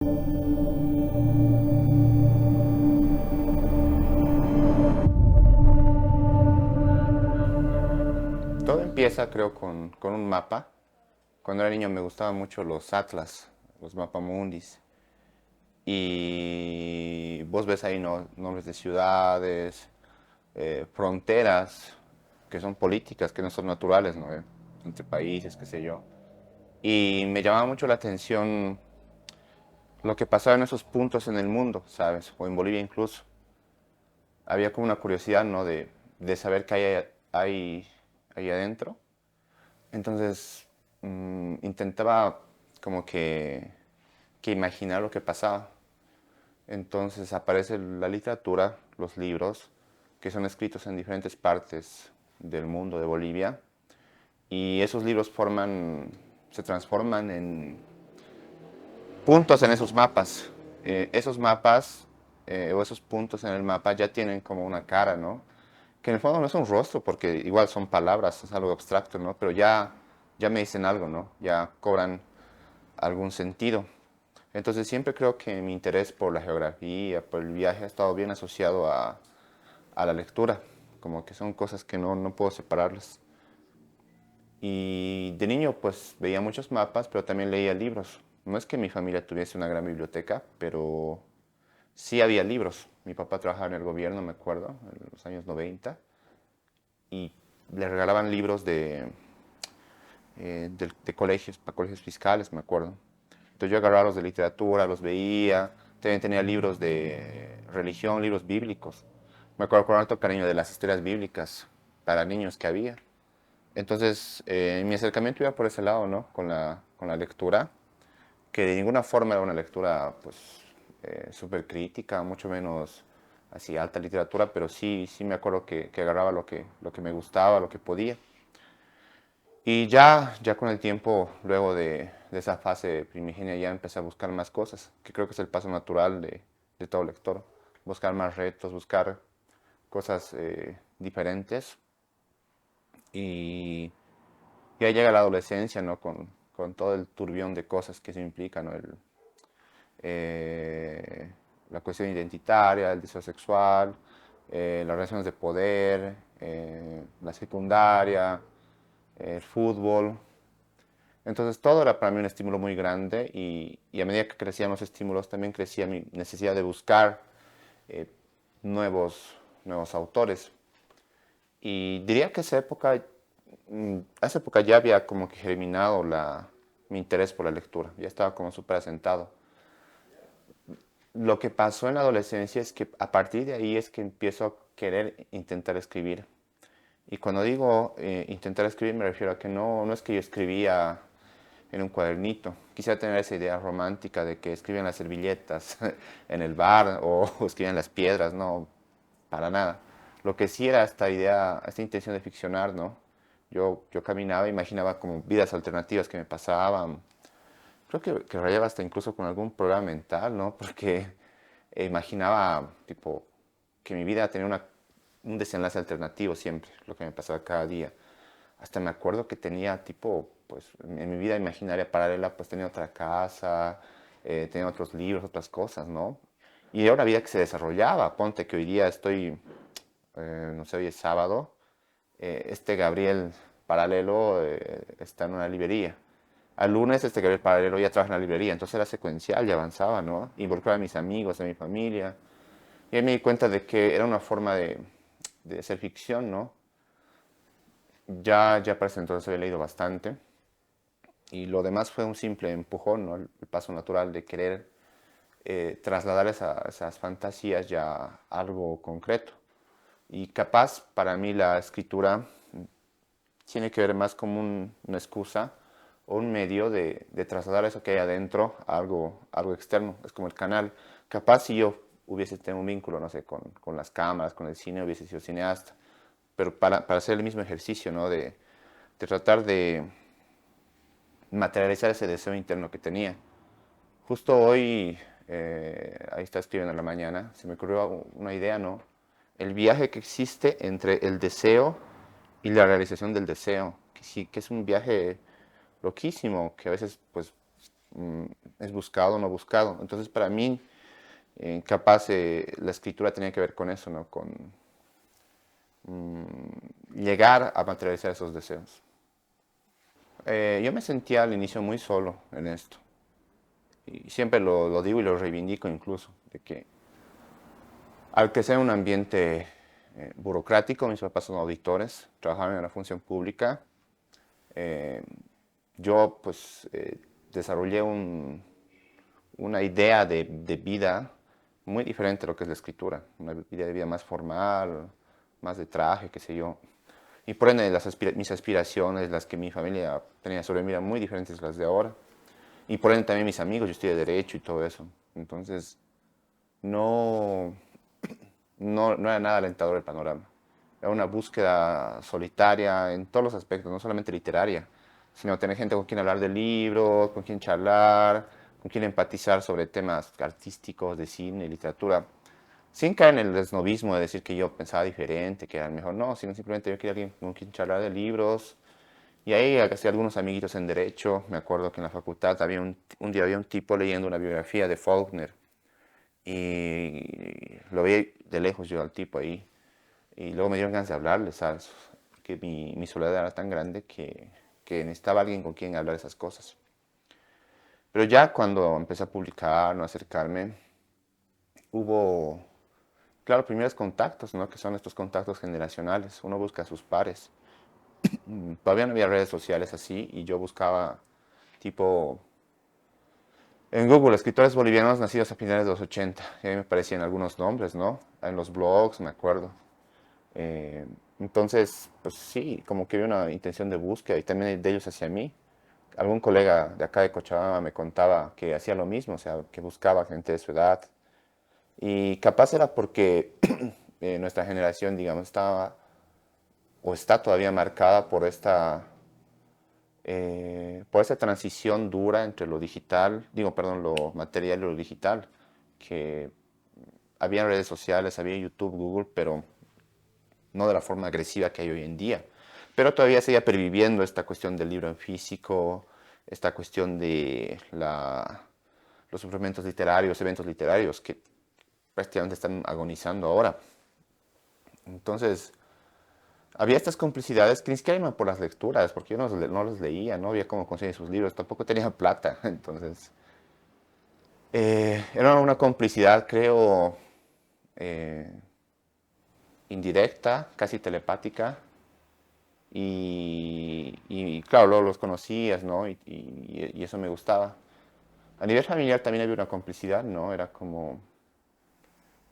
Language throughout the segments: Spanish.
Todo empieza, creo, con un mapa. Cuando era niño me gustaban mucho los atlas, los mapamundis. Y vos ves ahí nombres de ciudades, fronteras, que son políticas, que no son naturales, ¿no? Entre países, qué sé yo. Y me llamaba mucho la atención lo que pasaba en esos puntos en el mundo, ¿sabes? O en Bolivia incluso. Había como una curiosidad, ¿no? De saber qué hay ahí adentro. Entonces intentaba como que imaginar lo que pasaba. Entonces aparece la literatura, los libros, que son escritos en diferentes partes del mundo de Bolivia. Y esos libros se transforman en puntos en esos mapas. Esos mapas o esos puntos en el mapa ya tienen como una cara, ¿no? Que en el fondo no es un rostro, porque igual son palabras, es algo abstracto, ¿no? Pero ya me dicen algo, ¿no? Ya cobran algún sentido. Entonces siempre creo que mi interés por la geografía, por el viaje, ha estado bien asociado a la lectura, como que son cosas que no puedo separarlas. Y de niño pues veía muchos mapas, pero también leía libros. No es que mi familia tuviese una gran biblioteca, pero sí había libros. Mi papá trabajaba en el gobierno, me acuerdo, en los años 90, y le regalaban libros de colegios, para colegios fiscales, me acuerdo. Entonces yo agarraba los de literatura, los veía, también tenía libros de religión, libros bíblicos. Me acuerdo con alto cariño de las historias bíblicas para niños que había. Entonces mi acercamiento iba por ese lado, ¿no? Con la lectura, que de ninguna forma era una lectura pues súper crítica, mucho menos así alta literatura, pero sí me acuerdo que agarraba lo que me gustaba, lo que podía. Y ya con el tiempo, luego de esa fase primigenia, ya empecé a buscar más cosas, que creo que es el paso natural de todo lector. Buscar más retos, buscar cosas diferentes. Y ya llega la adolescencia, ¿no? Con todo el turbión de cosas que eso implica, ¿no? Eh, la cuestión identitaria, el deseo sexual, las relaciones de poder, la secundaria, el fútbol. Entonces todo era para mí un estímulo muy grande y a medida que crecían los estímulos también crecía mi necesidad de buscar eh, nuevos autores. Y diría que esa época ya había como que germinado mi interés por la lectura, ya estaba como súper asentado. Lo que pasó en la adolescencia es que a partir de ahí es que empiezo a querer intentar escribir. Y cuando digo intentar escribir me refiero a que no es que yo escribía en un cuadernito. Quisiera tener esa idea romántica de que escribían las servilletas en el bar o escribían las piedras, no, para nada. Lo que sí era esta idea, esta intención de ficcionar, ¿no? Yo caminaba, imaginaba como vidas alternativas que me pasaban. Creo que rayaba hasta incluso con algún programa mental, ¿no? Porque imaginaba, tipo, que mi vida tenía un desenlace alternativo siempre, lo que me pasaba cada día. Hasta me acuerdo que tenía tipo, pues en mi vida imaginaria paralela, pues tenía otra casa, tenía otros libros, otras cosas, ¿no? Y era una vida que se desarrollaba. Ponte que hoy día no sé, hoy es sábado, este Gabriel paralelo está en una librería. Al lunes este Gabriel paralelo ya trabaja en la librería, entonces era secuencial y avanzaba, ¿no? Involucraba a mis amigos, a mi familia. Y ahí me di cuenta de que era una forma de hacer ficción, ¿no? Ya para ese entonces había leído bastante y lo demás fue un simple empujón, ¿no? El paso natural de querer trasladar esas fantasías ya a algo concreto. Y capaz para mí la escritura tiene que ver más como una excusa o un medio de trasladar eso que hay adentro a algo externo. Es como el canal. Capaz si yo hubiese tenido un vínculo, no sé, con las cámaras, con el cine, hubiese sido cineasta. Pero para hacer el mismo ejercicio, ¿no? De tratar de materializar ese deseo interno que tenía. Justo hoy, ahí está escribiendo en la mañana, se me ocurrió una idea, ¿no? El viaje que existe entre el deseo y la realización del deseo, que sí, que es un viaje loquísimo, que a veces pues mm, es buscado o no buscado. Entonces, para mí, capaz la escritura tenía que ver con eso, ¿no? Con llegar a materializar esos deseos. Yo me sentía al inicio muy solo en esto. Y siempre lo digo y lo reivindico incluso, de que al que sea un ambiente burocrático, mis papás son auditores, trabajaban en la función pública, eh, yo pues desarrollé una idea de vida muy diferente a lo que es la escritura, una idea de vida más formal, más de traje, qué sé yo. Y por ende mis aspiraciones, las que mi familia tenía sobre mí eran muy diferentes a las de ahora. Y por ende también mis amigos, yo estudié Derecho y todo eso. Entonces, no, no era nada alentador el panorama. Era una búsqueda solitaria en todos los aspectos, no solamente literaria, sino tener gente con quien hablar de libros, con quien charlar, con quien empatizar sobre temas artísticos, de cine, literatura, sin caer en el esnovismo de decir que yo pensaba diferente, que era el mejor, no, sino simplemente yo quería alguien con quien charlar de libros. Y ahí hacía algunos amiguitos en Derecho. Me acuerdo que en la facultad había un día había un tipo leyendo una biografía de Faulkner y lo vi de lejos yo al tipo ahí. Y luego me dieron ganas de hablarle, ¿sabes? Porque mi soledad era tan grande que necesitaba alguien con quien hablar esas cosas. Pero ya cuando empecé a publicar, no a acercarme, hubo, claro, primeros contactos, ¿no? Que son estos contactos generacionales. Uno busca a sus pares. Todavía no había redes sociales así y yo buscaba tipo en Google escritores bolivianos nacidos a finales de los 80. Y ahí me aparecían algunos nombres, ¿no? En los blogs, me acuerdo. Eh, entonces, pues sí, como que había una intención de búsqueda y también de ellos hacia mí. Algún colega de acá de Cochabamba me contaba que hacía lo mismo, o sea, que buscaba gente de su edad. Y capaz era porque nuestra generación, digamos, estaba o está todavía marcada por esta transición dura entre lo digital, digo, perdón, lo material y lo digital, que había redes sociales, había YouTube, Google, pero no de la forma agresiva que hay hoy en día. Pero todavía seguía perviviendo esta cuestión del libro en físico, esta cuestión de los suplementos literarios, eventos literarios que prácticamente están agonizando ahora. Entonces, había estas complicidades que ni siquiera iban por las lecturas, porque yo no los leía, no había cómo conseguir sus libros, tampoco tenía plata. Entonces, era una complicidad, creo, eh, indirecta, casi telepática, y claro, luego los conocías, ¿no? Y eso me gustaba. A nivel familiar también había una complicidad, ¿no? Era como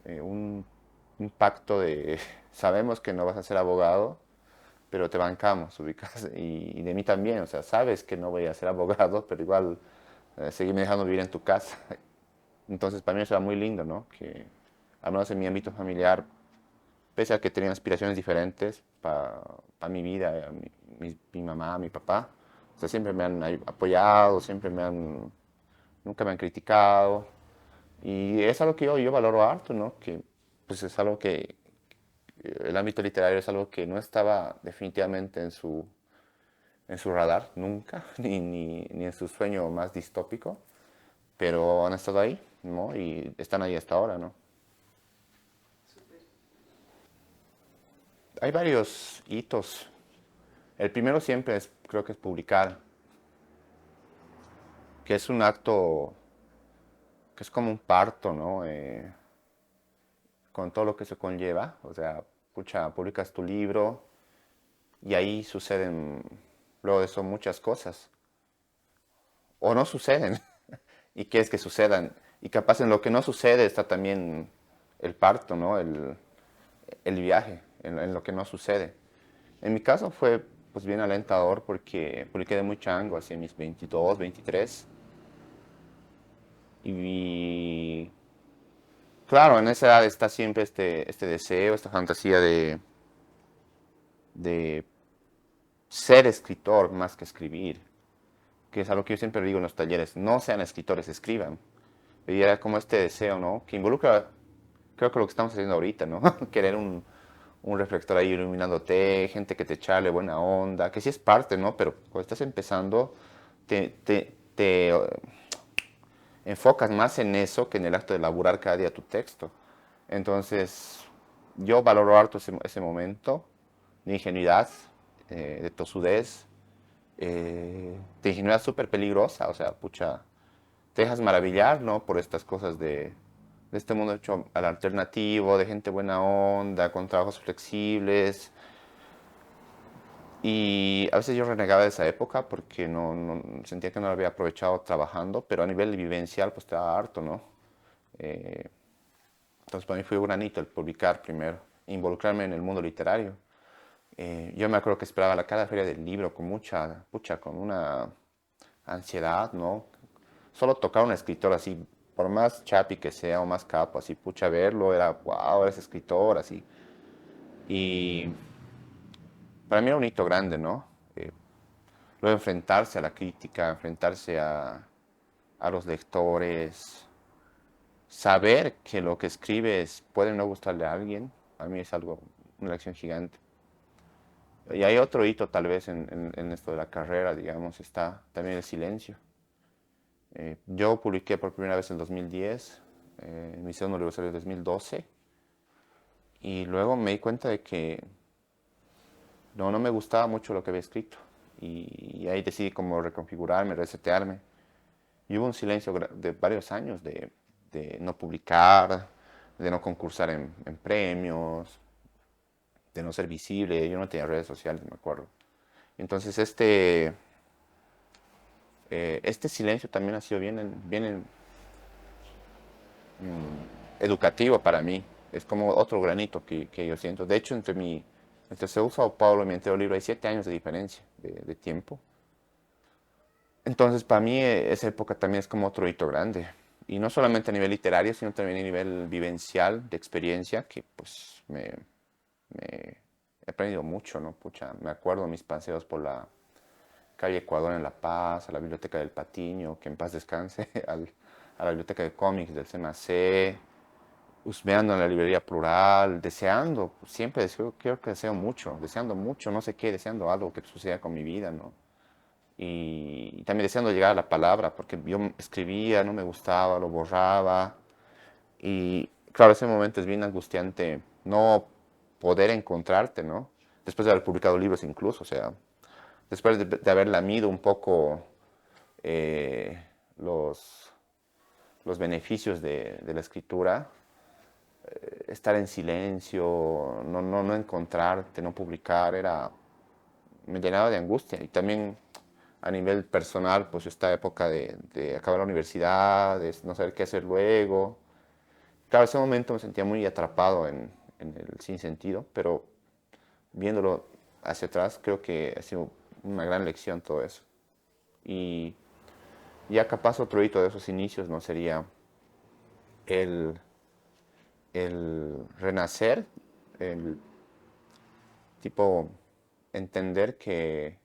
eh, un, un pacto de, sabemos que no vas a ser abogado, pero te bancamos, ubicas, y de mí también, o sea, sabes que no voy a ser abogado, pero igual seguime dejando vivir en tu casa. Entonces, para mí eso era muy lindo, ¿no? Que, al menos en mi ámbito familiar, pese a que tenían aspiraciones diferentes para mi vida, mi mamá, mi papá, o sea, siempre me han apoyado, nunca me han criticado. Y es algo que yo valoro harto, ¿no? Que pues es algo que el ámbito literario es algo que no estaba definitivamente en su radar, nunca, ni en su sueño más distópico, pero han estado ahí, ¿no? Y están ahí hasta ahora, ¿no? Hay varios hitos. El primero siempre es, creo que es publicar, que es un acto que es como un parto, ¿no? Con todo lo que se conlleva. O sea, pucha, publicas tu libro y ahí suceden, luego de eso, muchas cosas. O no suceden y quieres que sucedan. Y capaz en lo que no sucede está también el parto, ¿no? El viaje, en lo que no sucede. En mi caso fue pues bien alentador porque publiqué de muy chango, así en mis 22, 23. Y claro, en esa edad está siempre este deseo, esta fantasía de ser escritor más que escribir, que es algo que yo siempre digo en los talleres, no sean escritores, escriban. Y era como este deseo, ¿no? Que involucra, creo que lo que estamos haciendo ahorita, ¿no? Querer un reflector ahí iluminándote, gente que te echarle buena onda, que sí es parte, ¿no? Pero cuando estás empezando, te enfocas más en eso que en el acto de elaborar cada día tu texto. Entonces, yo valoro harto ese momento de ingenuidad, de tosudez, de ingenuidad súper peligrosa, o sea, pucha, te dejas maravillar, ¿no? Por estas cosas de este mundo hecho al alternativo, de gente buena onda, con trabajos flexibles. Y a veces yo renegaba de esa época porque sentía que no lo había aprovechado trabajando, pero a nivel vivencial pues te da harto, ¿no? Eh, entonces para mí fue un granito el publicar primero, involucrarme en el mundo literario. Yo me acuerdo que esperaba cada feria del libro con mucha, pucha, con una ansiedad, ¿no? Solo tocar a un escritor así, por más chapi que sea o más capo, así, pucha, verlo, era, wow, eres escritor, así. Y para mí era un hito grande, ¿no? Eh, Luego enfrentarse a la crítica, enfrentarse a los lectores, saber que lo que escribes puede no gustarle a alguien, a mí es algo, una lección gigante. Y hay otro hito tal vez en esto de la carrera, digamos, está también el silencio. Yo publiqué por primera vez en 2010, mi segundo libro salió en 2012, y luego me di cuenta de que no me gustaba mucho lo que había escrito. Y ahí decidí como reconfigurarme, resetearme. Y hubo un silencio de varios años de no publicar, de no concursar en premios, de no ser visible. Yo no tenía redes sociales, me acuerdo. Entonces este silencio también ha sido bien educativo para mí. Es como otro granito que yo siento. De hecho, entre Seúl, Sao Paulo y mi anterior libro hay 7 años de diferencia de tiempo. Entonces, para mí esa época también es como otro hito grande. Y no solamente a nivel literario, sino también a nivel vivencial, de experiencia, que pues me he aprendido mucho, ¿no? Pucha, me acuerdo de mis paseos por la calle Ecuador en La Paz, a la Biblioteca del Patiño, que en paz descanse, a la Biblioteca de Cómics del CMAC, husmeando en la librería Plural, deseando, siempre deseo, creo que deseo mucho, deseando mucho, no sé qué, deseando algo que suceda con mi vida, ¿no? Y también deseando llegar a la palabra, porque yo escribía, no me gustaba, lo borraba. Y claro, ese momento es bien angustiante no poder encontrarte, ¿no? Después de haber publicado libros incluso, o sea, después de haber lamido un poco eh, los, los beneficios de la escritura, estar en silencio, no encontrarte, no publicar, me llenaba de angustia. Y también a nivel personal, pues esta época de acabar la universidad, de no saber qué hacer luego. Claro, ese momento me sentía muy atrapado en el sinsentido, pero viéndolo hacia atrás, creo que ha sido una gran lección todo eso. Y ya capaz otro hito de esos inicios, ¿no? Sería el, el renacer, el tipo entender que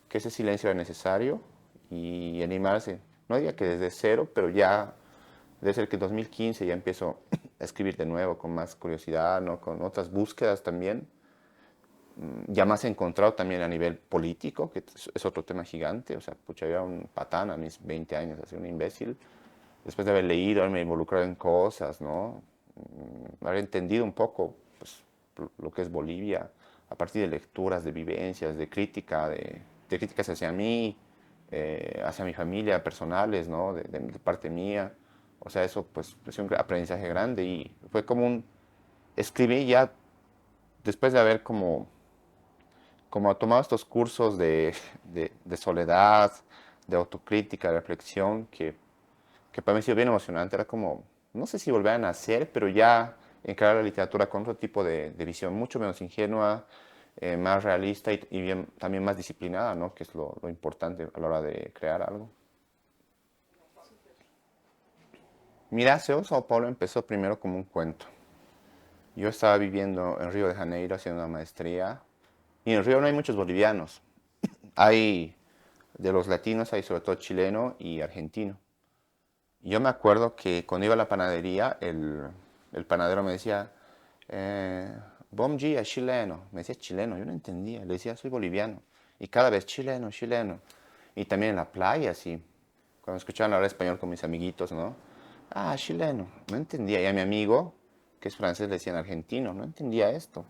ese silencio era necesario y animarse. No diría que desde cero, pero ya debe ser que en 2015 ya empiezo a escribir de nuevo con más curiosidad, ¿no? Con otras búsquedas también. Ya más encontrado también a nivel político, que es otro tema gigante. O sea, pucha, yo era un patán a mis 20 años, así un imbécil. Después de haber leído, haberme involucrado en cosas, ¿no? Haber entendido un poco pues, lo que es Bolivia a partir de lecturas, de vivencias, de críticas hacia mí, hacia mi familia, personales, ¿no? De parte mía. O sea, eso pues es un aprendizaje grande y fue como escribí ya después de haber como tomado estos cursos de soledad, de autocrítica, de reflexión, que para mí ha sido bien emocionante. Era como, no sé si volver a nacer, pero ya encarar la literatura con otro tipo de visión, mucho menos ingenua, más realista y también más disciplinada, ¿no? Que es lo importante a la hora de crear algo. Mira, Sao Paulo empezó primero como un cuento. Yo estaba viviendo en Río de Janeiro haciendo una maestría y en Río no hay muchos bolivianos. Hay de los latinos, hay sobre todo chileno y argentino. Yo me acuerdo que cuando iba a la panadería, el panadero me decía, bom dia, chileno. Me decía chileno, yo no entendía. Le decía, soy boliviano. Y cada vez chileno, chileno. Y también en la playa, así. Cuando escuchaban hablar español con mis amiguitos, ¿no? Ah, chileno, no entendía. Y a mi amigo, que es francés, le decían argentino, no entendía esto.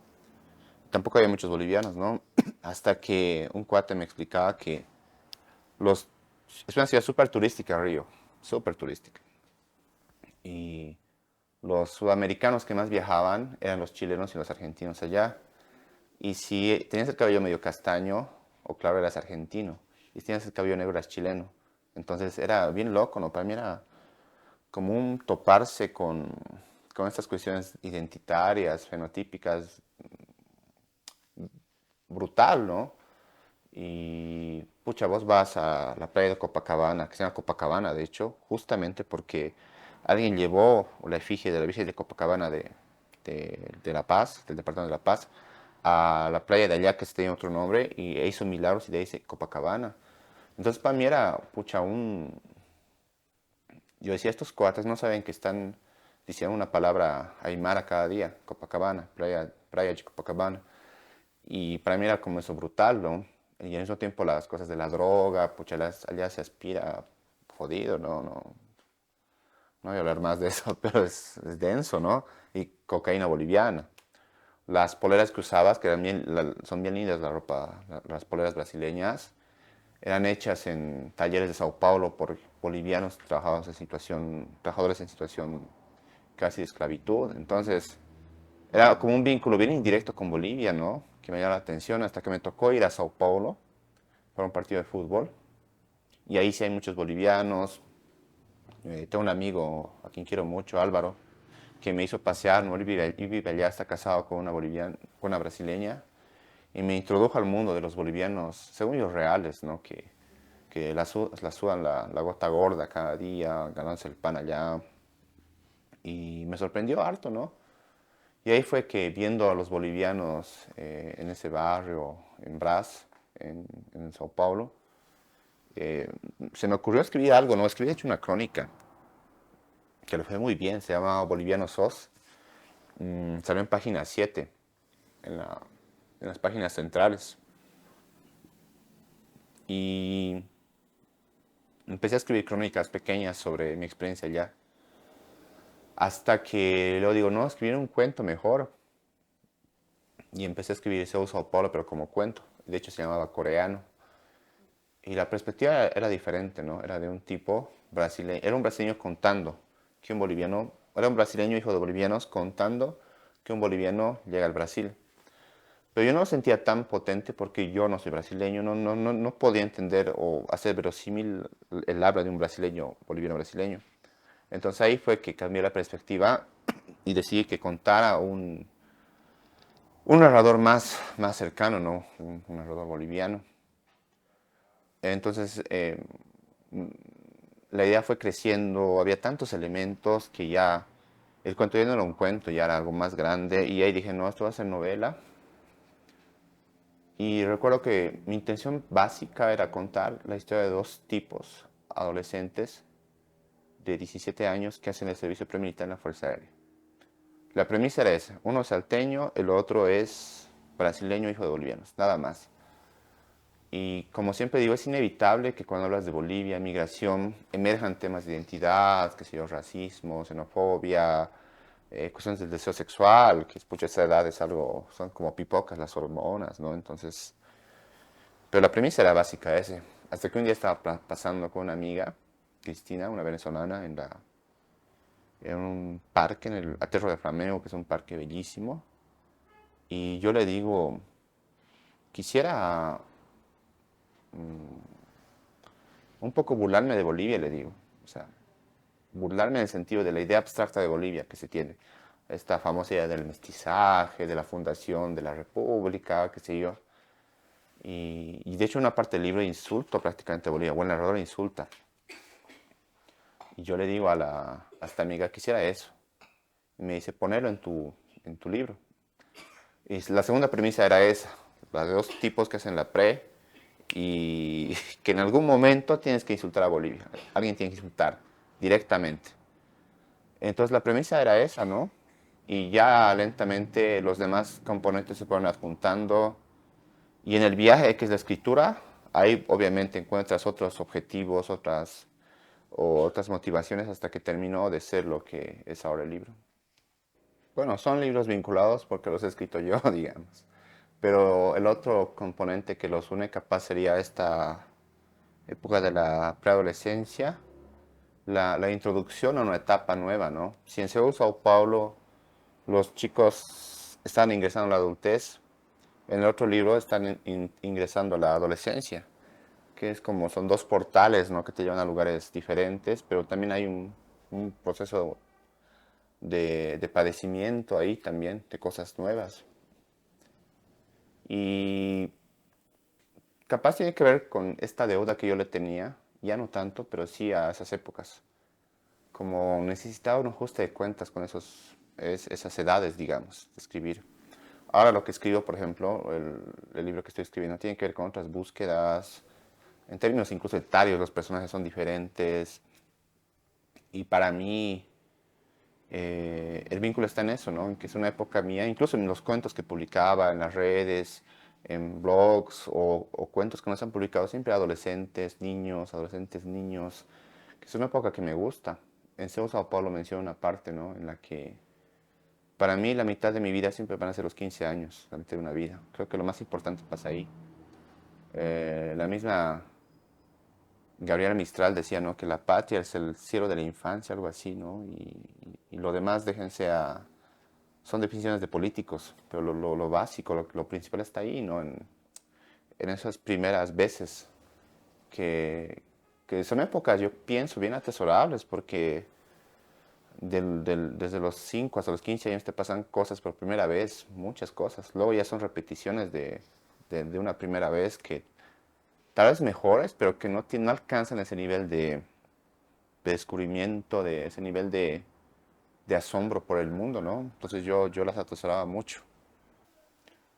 Tampoco había muchos bolivianos, ¿no? Hasta que un cuate me explicaba que los... es una ciudad súper turística, Río, súper turística. Y los sudamericanos que más viajaban eran los chilenos y los argentinos allá. Y si tenías el cabello medio castaño o claro, eras argentino. Y si tenías el cabello negro, eras chileno. Entonces era bien loco, ¿no? Para mí era como un toparse con estas cuestiones identitarias, fenotípicas, brutal, ¿no? Y pucha, vos vas a la playa de Copacabana, que se llama Copacabana, de hecho, justamente porque alguien llevó la efigie de la Virgen de Copacabana de La Paz, del departamento de La Paz, a la playa de allá que tenía otro nombre y hizo milagros y de ahí dice Copacabana. Entonces para mí era, pucha, yo decía, estos cuates no saben que están diciendo una palabra aymara cada día, Copacabana, playa de Copacabana. Y para mí era como eso brutal, ¿no? Y al mismo tiempo las cosas de la droga, pucha, allá se aspira jodido, ¿no? No voy a hablar más de eso, pero es denso, ¿no? Y cocaína boliviana. Las poleras que usabas, que eran son bien lindas la ropa, las poleras brasileñas, eran hechas en talleres de Sao Paulo por bolivianos trabajadores en situación casi de esclavitud. Entonces, era como un vínculo bien indirecto con Bolivia, ¿no? Que me llamó la atención hasta que me tocó ir a Sao Paulo para un partido de fútbol. Y ahí sí hay muchos bolivianos. Tengo un amigo a quien quiero mucho, Álvaro, que me hizo pasear, ¿no? Él vive allá, está casado con una boliviana, con una brasileña. Y me introdujo al mundo de los bolivianos, según ellos reales, ¿no? Que la sudan la gota gorda cada día, ganándose el pan allá. Y me sorprendió harto, ¿no? Y ahí fue que viendo a los bolivianos en ese barrio, en Brás, en Sao Paulo, eh, se me ocurrió escribir algo, ¿no? Escribí de hecho una crónica, que le fue muy bien, se llama Boliviano Sos. Salió en página 7 en, en las páginas centrales. Y empecé a escribir crónicas pequeñas sobre mi experiencia allá. Hasta que luego digo, no, escribir un cuento mejor. Y empecé a escribir Sao Paulo, pero como cuento. De hecho, se llamaba Coreano. Y la perspectiva era diferente, ¿no? Era de un tipo brasileño, era un brasileño contando que un boliviano, era un brasileño hijo de bolivianos contando que un boliviano llega al Brasil. Pero yo no lo sentía tan potente porque yo no soy brasileño, no podía entender o hacer verosímil el habla de un brasileño, boliviano brasileño. Entonces ahí fue que cambié la perspectiva y decidí que contara un narrador más cercano, ¿no? Un narrador boliviano. Entonces, la idea fue creciendo, había tantos elementos que ya el cuento ya no era un cuento, ya era algo más grande. Y ahí dije, no, esto va a ser novela. Y recuerdo que mi intención básica era contar la historia de dos tipos adolescentes de 17 años que hacen el servicio premilitar en la Fuerza Aérea. La premisa era esa, uno es salteño, el otro es brasileño, hijo de bolivianos, nada más. Y como siempre digo, es inevitable que cuando hablas de Bolivia, migración, emerjan temas de identidad, que sé yo, racismo, xenofobia, cuestiones del deseo sexual, que pucha, esa edad es algo, son como pipocas las hormonas, ¿no? Entonces, pero la premisa era básica ese. Hasta que un día estaba pasando con una amiga, Cristina, una venezolana, en un parque, en el Aterro de Flamengo, que es un parque bellísimo, y yo le digo, quisiera un poco burlarme de Bolivia, le digo. O sea, burlarme en el sentido de la idea abstracta de Bolivia que se tiene. Esta famosa idea del mestizaje, de la fundación de la república, qué sé yo. Y de hecho una parte del libro insulto prácticamente a Bolivia, o el narrador insulta. Y yo le digo a esta amiga, quisiera eso. Y me dice, ponelo en tu libro. Y la segunda premisa era esa, las de dos tipos que hacen la pre y que en algún momento tienes que insultar a Bolivia. Alguien tiene que insultar directamente. Entonces la premisa era esa, ¿no? Y ya lentamente los demás componentes se fueron adjuntando. Y en el viaje, que es la escritura, ahí obviamente encuentras otros objetivos, otras o otras motivaciones hasta que terminó de ser lo que es ahora el libro. Bueno, son libros vinculados porque los he escrito yo, digamos. Pero el otro componente que los une capaz sería esta época de la preadolescencia, la introducción a una etapa nueva, ¿no? Si en Seúl, Sao Paulo, los chicos están ingresando a la adultez, en el otro libro están ingresando a la adolescencia, que es como, son dos portales, ¿no? Que te llevan a lugares diferentes, pero también hay un proceso de padecimiento ahí también, de cosas nuevas. Y capaz tiene que ver con esta deuda que yo le tenía, ya no tanto, pero sí a esas épocas. Como necesitaba un ajuste de cuentas con esas edades, digamos, de escribir. Ahora lo que escribo, por ejemplo, el libro que estoy escribiendo, tiene que ver con otras búsquedas. En términos incluso etarios, los personajes son diferentes. Y para mí, el vínculo está en eso, ¿no? En que es una época mía, incluso en los cuentos que publicaba en las redes, en blogs o cuentos que no se han publicado, siempre adolescentes, niños, que es una época que me gusta. En Seu Sao Paulo menciona una parte, ¿no? En la que para mí la mitad de mi vida siempre van a ser los 15 años, la mitad de una vida. Creo que lo más importante pasa ahí. La misma Gabriela Mistral decía, ¿no? Que la patria es el cielo de la infancia, algo así, ¿no? Y lo demás déjense a... Son definiciones de políticos, pero lo básico, lo principal está ahí, ¿no? En esas primeras veces que son épocas, yo pienso, bien atesorables, porque desde los 5 hasta los 15 años te pasan cosas por primera vez, muchas cosas. Luego ya son repeticiones de una primera vez que tal vez mejores, pero que no alcanzan ese nivel de descubrimiento, de ese nivel de asombro por el mundo, ¿no? Entonces yo las atesoraba mucho.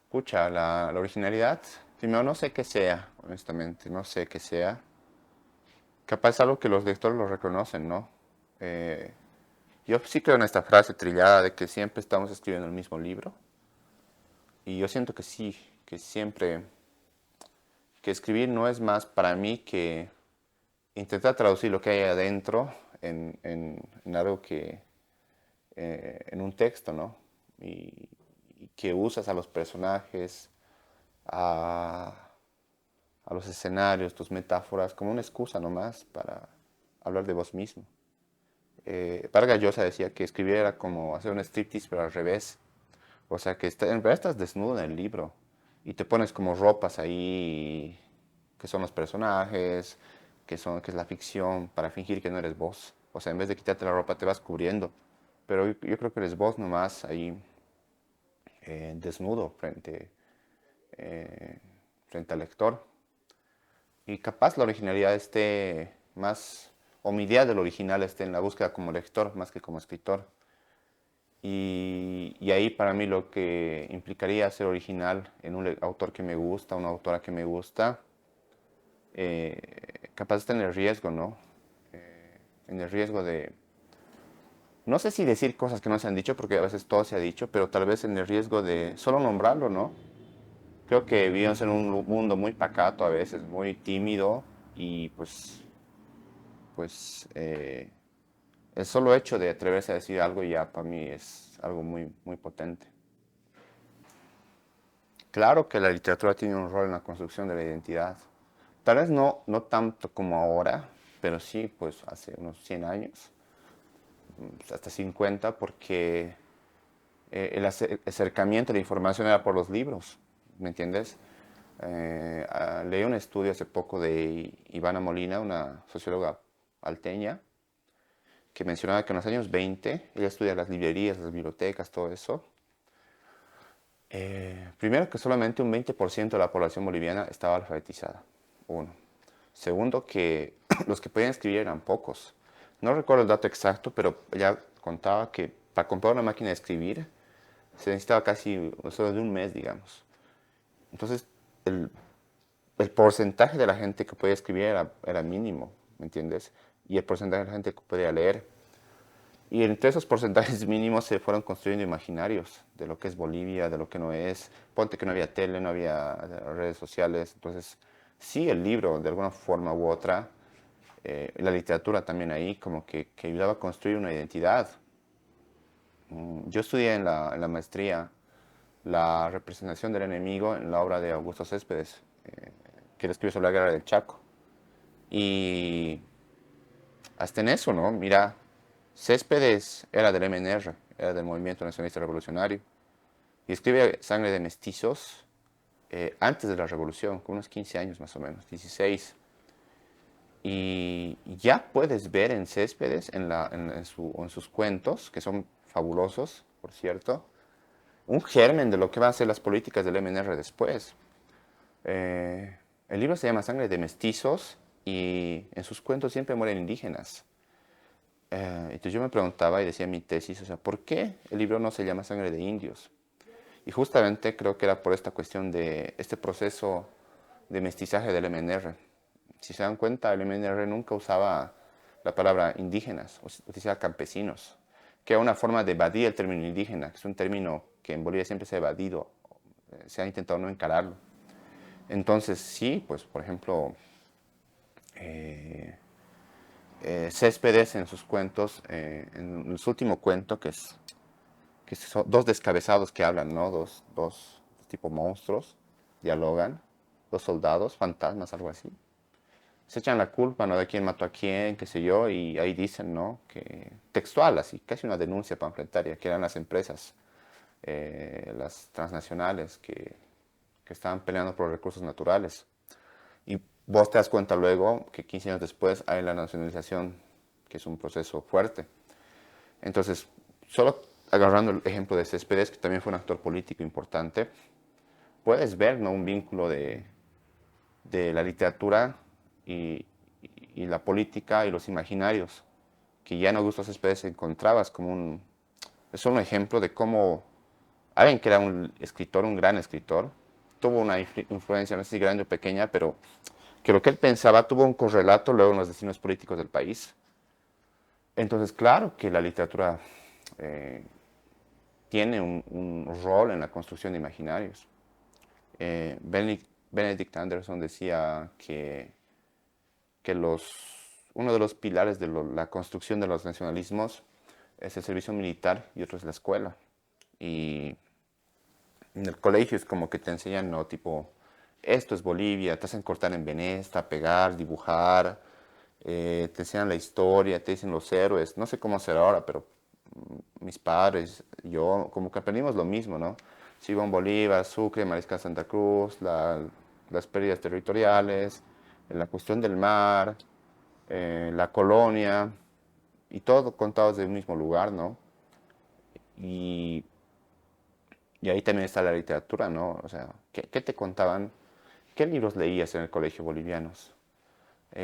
Pucha, la originalidad, primero no sé qué sea, honestamente, no sé qué sea. Capaz es algo que los lectores lo reconocen, ¿no? Eh, yo sí creo en esta frase trillada de que siempre estamos escribiendo el mismo libro. Y yo siento que sí, que siempre, que escribir no es más para mí que intentar traducir lo que hay adentro en algo en un texto, ¿no? Y que usas a los personajes, a, a los escenarios, tus metáforas, como una excusa nomás para hablar de vos mismo. Vargas Llosa decía que escribir era como hacer un striptease, pero al revés. O sea, que en verdad estás desnudo en el libro y te pones como ropas ahí que son los personajes, que es la ficción, para fingir que no eres vos. O sea, en vez de quitarte la ropa te vas cubriendo. Pero yo creo que eres vos nomás ahí desnudo eh, frente al lector. Y capaz la originalidad esté más, o mi idea del original esté en la búsqueda como lector más que como escritor. Y ahí para mí lo que implicaría ser original en un autor que me gusta, una autora que me gusta, capaz está en el riesgo, ¿no? En el riesgo de, no sé si decir cosas que no se han dicho, porque a veces todo se ha dicho, pero tal vez en el riesgo de solo nombrarlo, ¿no? Creo que vivimos en un mundo muy pacato a veces, muy tímido, y pues el solo hecho de atreverse a decir algo ya para mí es algo muy, muy potente. Claro que la literatura tiene un rol en la construcción de la identidad. Tal vez no tanto como ahora, pero sí, pues hace unos 100 años, hasta 50, porque el acercamiento a la información era por los libros, ¿me entiendes? Leí un estudio hace poco de Ivana Molina, una socióloga alteña, que mencionaba que en los años 20, ella estudia las librerías, las bibliotecas, todo eso. Primero que solamente un 20% de la población boliviana estaba alfabetizada. Uno. Segundo, que los que podían escribir eran pocos. No recuerdo el dato exacto, pero ella contaba que para comprar una máquina de escribir se necesitaba casi solo de un mes, digamos. Entonces, el, el porcentaje de la gente que podía escribir era mínimo, ¿me entiendes? Y el porcentaje de la gente que podía leer. Y entre esos porcentajes mínimos se fueron construyendo imaginarios de lo que es Bolivia, de lo que no es. Ponte que no había tele, no había redes sociales. Entonces, sí, el libro, de alguna forma u otra, la literatura también ahí, como que ayudaba a construir una identidad. Yo estudié en la maestría la representación del enemigo en la obra de Augusto Céspedes, que él escribió sobre la guerra del Chaco. Y hasta en eso, ¿no? Mira, Céspedes era del MNR, era del Movimiento Nacionalista Revolucionario, y escribe Sangre de Mestizos antes de la revolución, con unos 15 años más o menos, 16. Y ya puedes ver en Céspedes, en sus cuentos, que son fabulosos, por cierto, un germen de lo que van a ser las políticas del MNR después. El libro se llama Sangre de Mestizos y en sus cuentos siempre mueren indígenas. Entonces yo me preguntaba y decía en mi tesis, o sea, ¿por qué el libro no se llama Sangre de Indios? Y justamente creo que era por esta cuestión de este proceso de mestizaje del MNR. Si se dan cuenta, el MNR nunca usaba la palabra indígenas, utilizaba campesinos, que era una forma de evadir el término indígena, que es un término que en Bolivia siempre se ha evadido, se ha intentado no encararlo. Entonces, sí, pues, por ejemplo, eh, Céspedes en sus cuentos, en su último cuento, que son dos descabezados que hablan, ¿no? Dos tipo monstruos, dialogan, dos soldados, fantasmas, algo así. Se echan la culpa, ¿no? De quién mató a quién, qué sé yo, y ahí dicen, ¿no? Que textual, así, casi una denuncia panfletaria, que eran las empresas, las transnacionales, que estaban peleando por recursos naturales. Y vos te das cuenta luego que 15 años después hay la nacionalización, que es un proceso fuerte. Entonces, solo agarrando el ejemplo de Céspedes, que también fue un actor político importante, puedes ver, ¿no? Un vínculo de la literatura y, y la política y los imaginarios, que ya en Augusto Céspedes encontrabas como un... Es un ejemplo de cómo alguien que era un escritor, un gran escritor, tuvo una influencia, no sé si grande o pequeña, pero que lo que él pensaba tuvo un correlato luego en los destinos políticos del país. Entonces, claro que la literatura eh, tiene un rol en la construcción de imaginarios. Benedict Anderson decía que uno de los pilares de la construcción de los nacionalismos es el servicio militar y otro es la escuela. Y en el colegio es como que te enseñan, ¿no? Tipo, esto es Bolivia, te hacen cortar en venesta, pegar, dibujar, te enseñan la historia, te dicen los héroes. No sé cómo será ahora, pero mis padres, yo, como que aprendimos lo mismo, ¿no? Simón Bolívar, Sucre, Mariscal Santa Cruz, las pérdidas territoriales, la cuestión del mar, la colonia, y todo contado desde un mismo lugar, ¿no? Y, y ahí también está la literatura, ¿no? O sea, ¿qué te contaban? ¿Qué libros leías en el colegio bolivianos?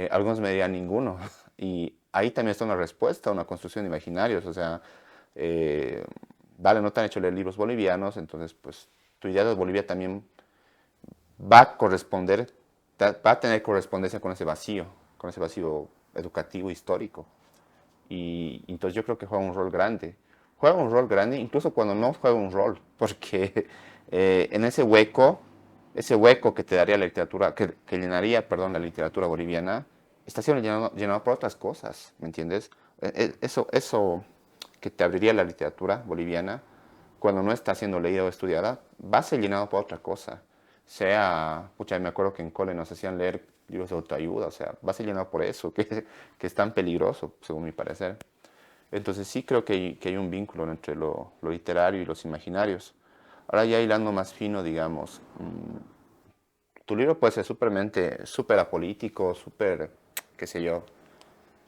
Algunos me dirían ninguno. Y ahí también está una respuesta, una construcción de imaginarios. O sea, eh, vale, no te han hecho leer libros bolivianos, entonces pues tu idea de Bolivia también va a corresponder, va a tener correspondencia con ese vacío educativo, histórico. Y entonces yo creo que juega un rol grande. Juega un rol grande incluso cuando no juega un rol, porque en ese hueco que te daría la literatura, que llenaría, perdón, la literatura boliviana, está siendo llenado por otras cosas, ¿me entiendes? Eso que te abriría la literatura boliviana, cuando no está siendo leída o estudiada, va a ser llenado por otra cosa. Sea, pucha, me acuerdo que en cole nos hacían leer libros de autoayuda, o sea, va a ser llenado por eso, que es tan peligroso, según mi parecer. Entonces sí creo que hay un vínculo entre lo literario y los imaginarios. Ahora ya hilando más fino, digamos, tu libro puede ser súper apolítico, súper, qué sé yo,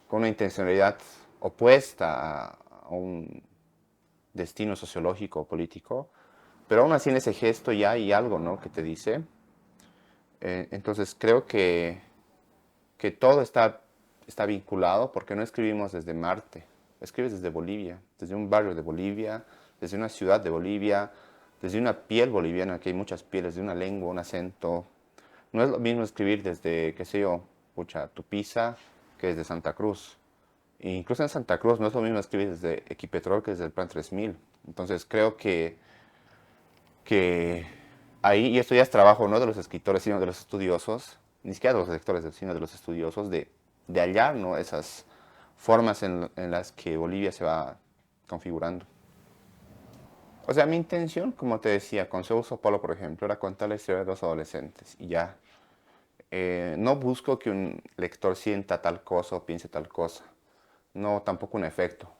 con una intencionalidad opuesta a un destino sociológico o político, pero aún así en ese gesto ya hay algo, ¿no? Que te dice. Entonces creo que todo está vinculado porque no escribimos desde Marte, escribes desde Bolivia, desde un barrio de Bolivia, desde una ciudad de Bolivia, desde una piel boliviana, que hay muchas pieles, de una lengua, un acento. No es lo mismo escribir desde, qué sé yo, pucha, Tupiza, que desde Santa Cruz. E incluso en Santa Cruz no es lo mismo escribir desde Equipetrol que desde el Plan 3000. Entonces creo que ahí, y esto ya es trabajo no de los escritores, sino de los estudiosos, ni siquiera de los lectores, sino de los estudiosos, de de hallar, ¿no? Esas formas en las que Bolivia se va configurando. O sea, mi intención, como te decía, con Zeus o Polo, por ejemplo, era contar la historia de dos adolescentes y ya. No busco que un lector sienta tal cosa o piense tal cosa. No, tampoco un efecto.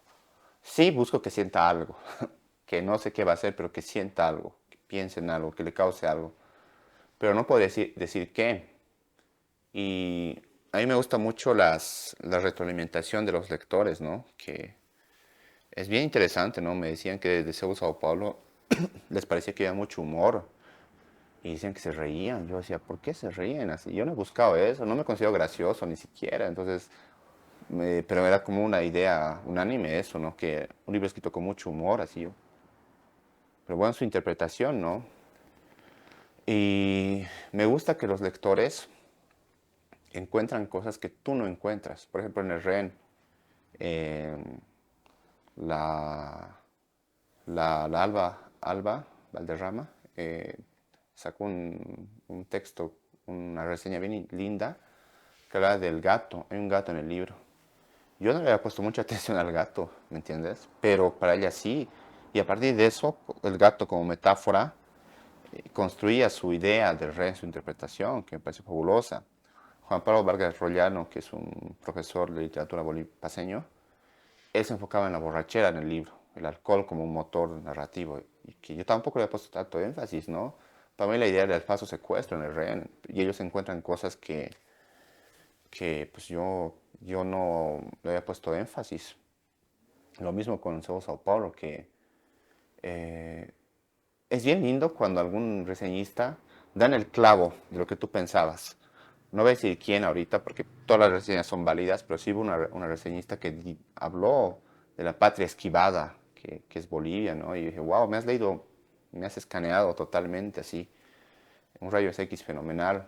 Sí busco que sienta algo, que no sé qué va a hacer, pero que sienta algo, que piense en algo, que le cause algo. Pero no puedo decir qué. Y a mí me gusta mucho la retroalimentación de los lectores, ¿no? Que es bien interesante, ¿no? Me decían que desde Seúl, Sao Paulo, les parecía que había mucho humor. Y decían que se reían. Yo decía, ¿por qué se ríen así? Yo no he buscado eso, no me considero gracioso ni siquiera. Entonces, pero era como una idea unánime eso, ¿no? Que un libro escrito con mucho humor, así. Pero bueno, su interpretación, ¿no? Y me gusta que los lectores encuentran cosas que tú no encuentras. Por ejemplo, en el REN, eh, la, la Alba Valderrama sacó un texto, una reseña bien linda que habla del gato. Hay un gato en el libro. Yo no le había puesto mucha atención al gato, ¿me entiendes? Pero para ella sí. Y a partir de eso, el gato como metáfora construía su idea de REN, su interpretación, que me parece fabulosa. Juan Pablo Vargas Rollano, que es un profesor de literatura paseño, él se enfocaba en la borrachera en el libro, el alcohol como un motor narrativo, y que yo tampoco le he puesto tanto énfasis, ¿no? Para mí la idea del falso secuestro en el rehén, y ellos encuentran cosas que pues yo no le había puesto énfasis. Lo mismo con Cebo Sao Paulo, que eh, es bien lindo cuando algún reseñista da en el clavo de lo que tú pensabas. No voy a decir quién ahorita, porque todas las reseñas son válidas, pero sí hubo una reseñista que habló de la patria esquivada, que es Bolivia, ¿no? Y dije, wow, me has leído, me has escaneado totalmente así. Un rayos X fenomenal.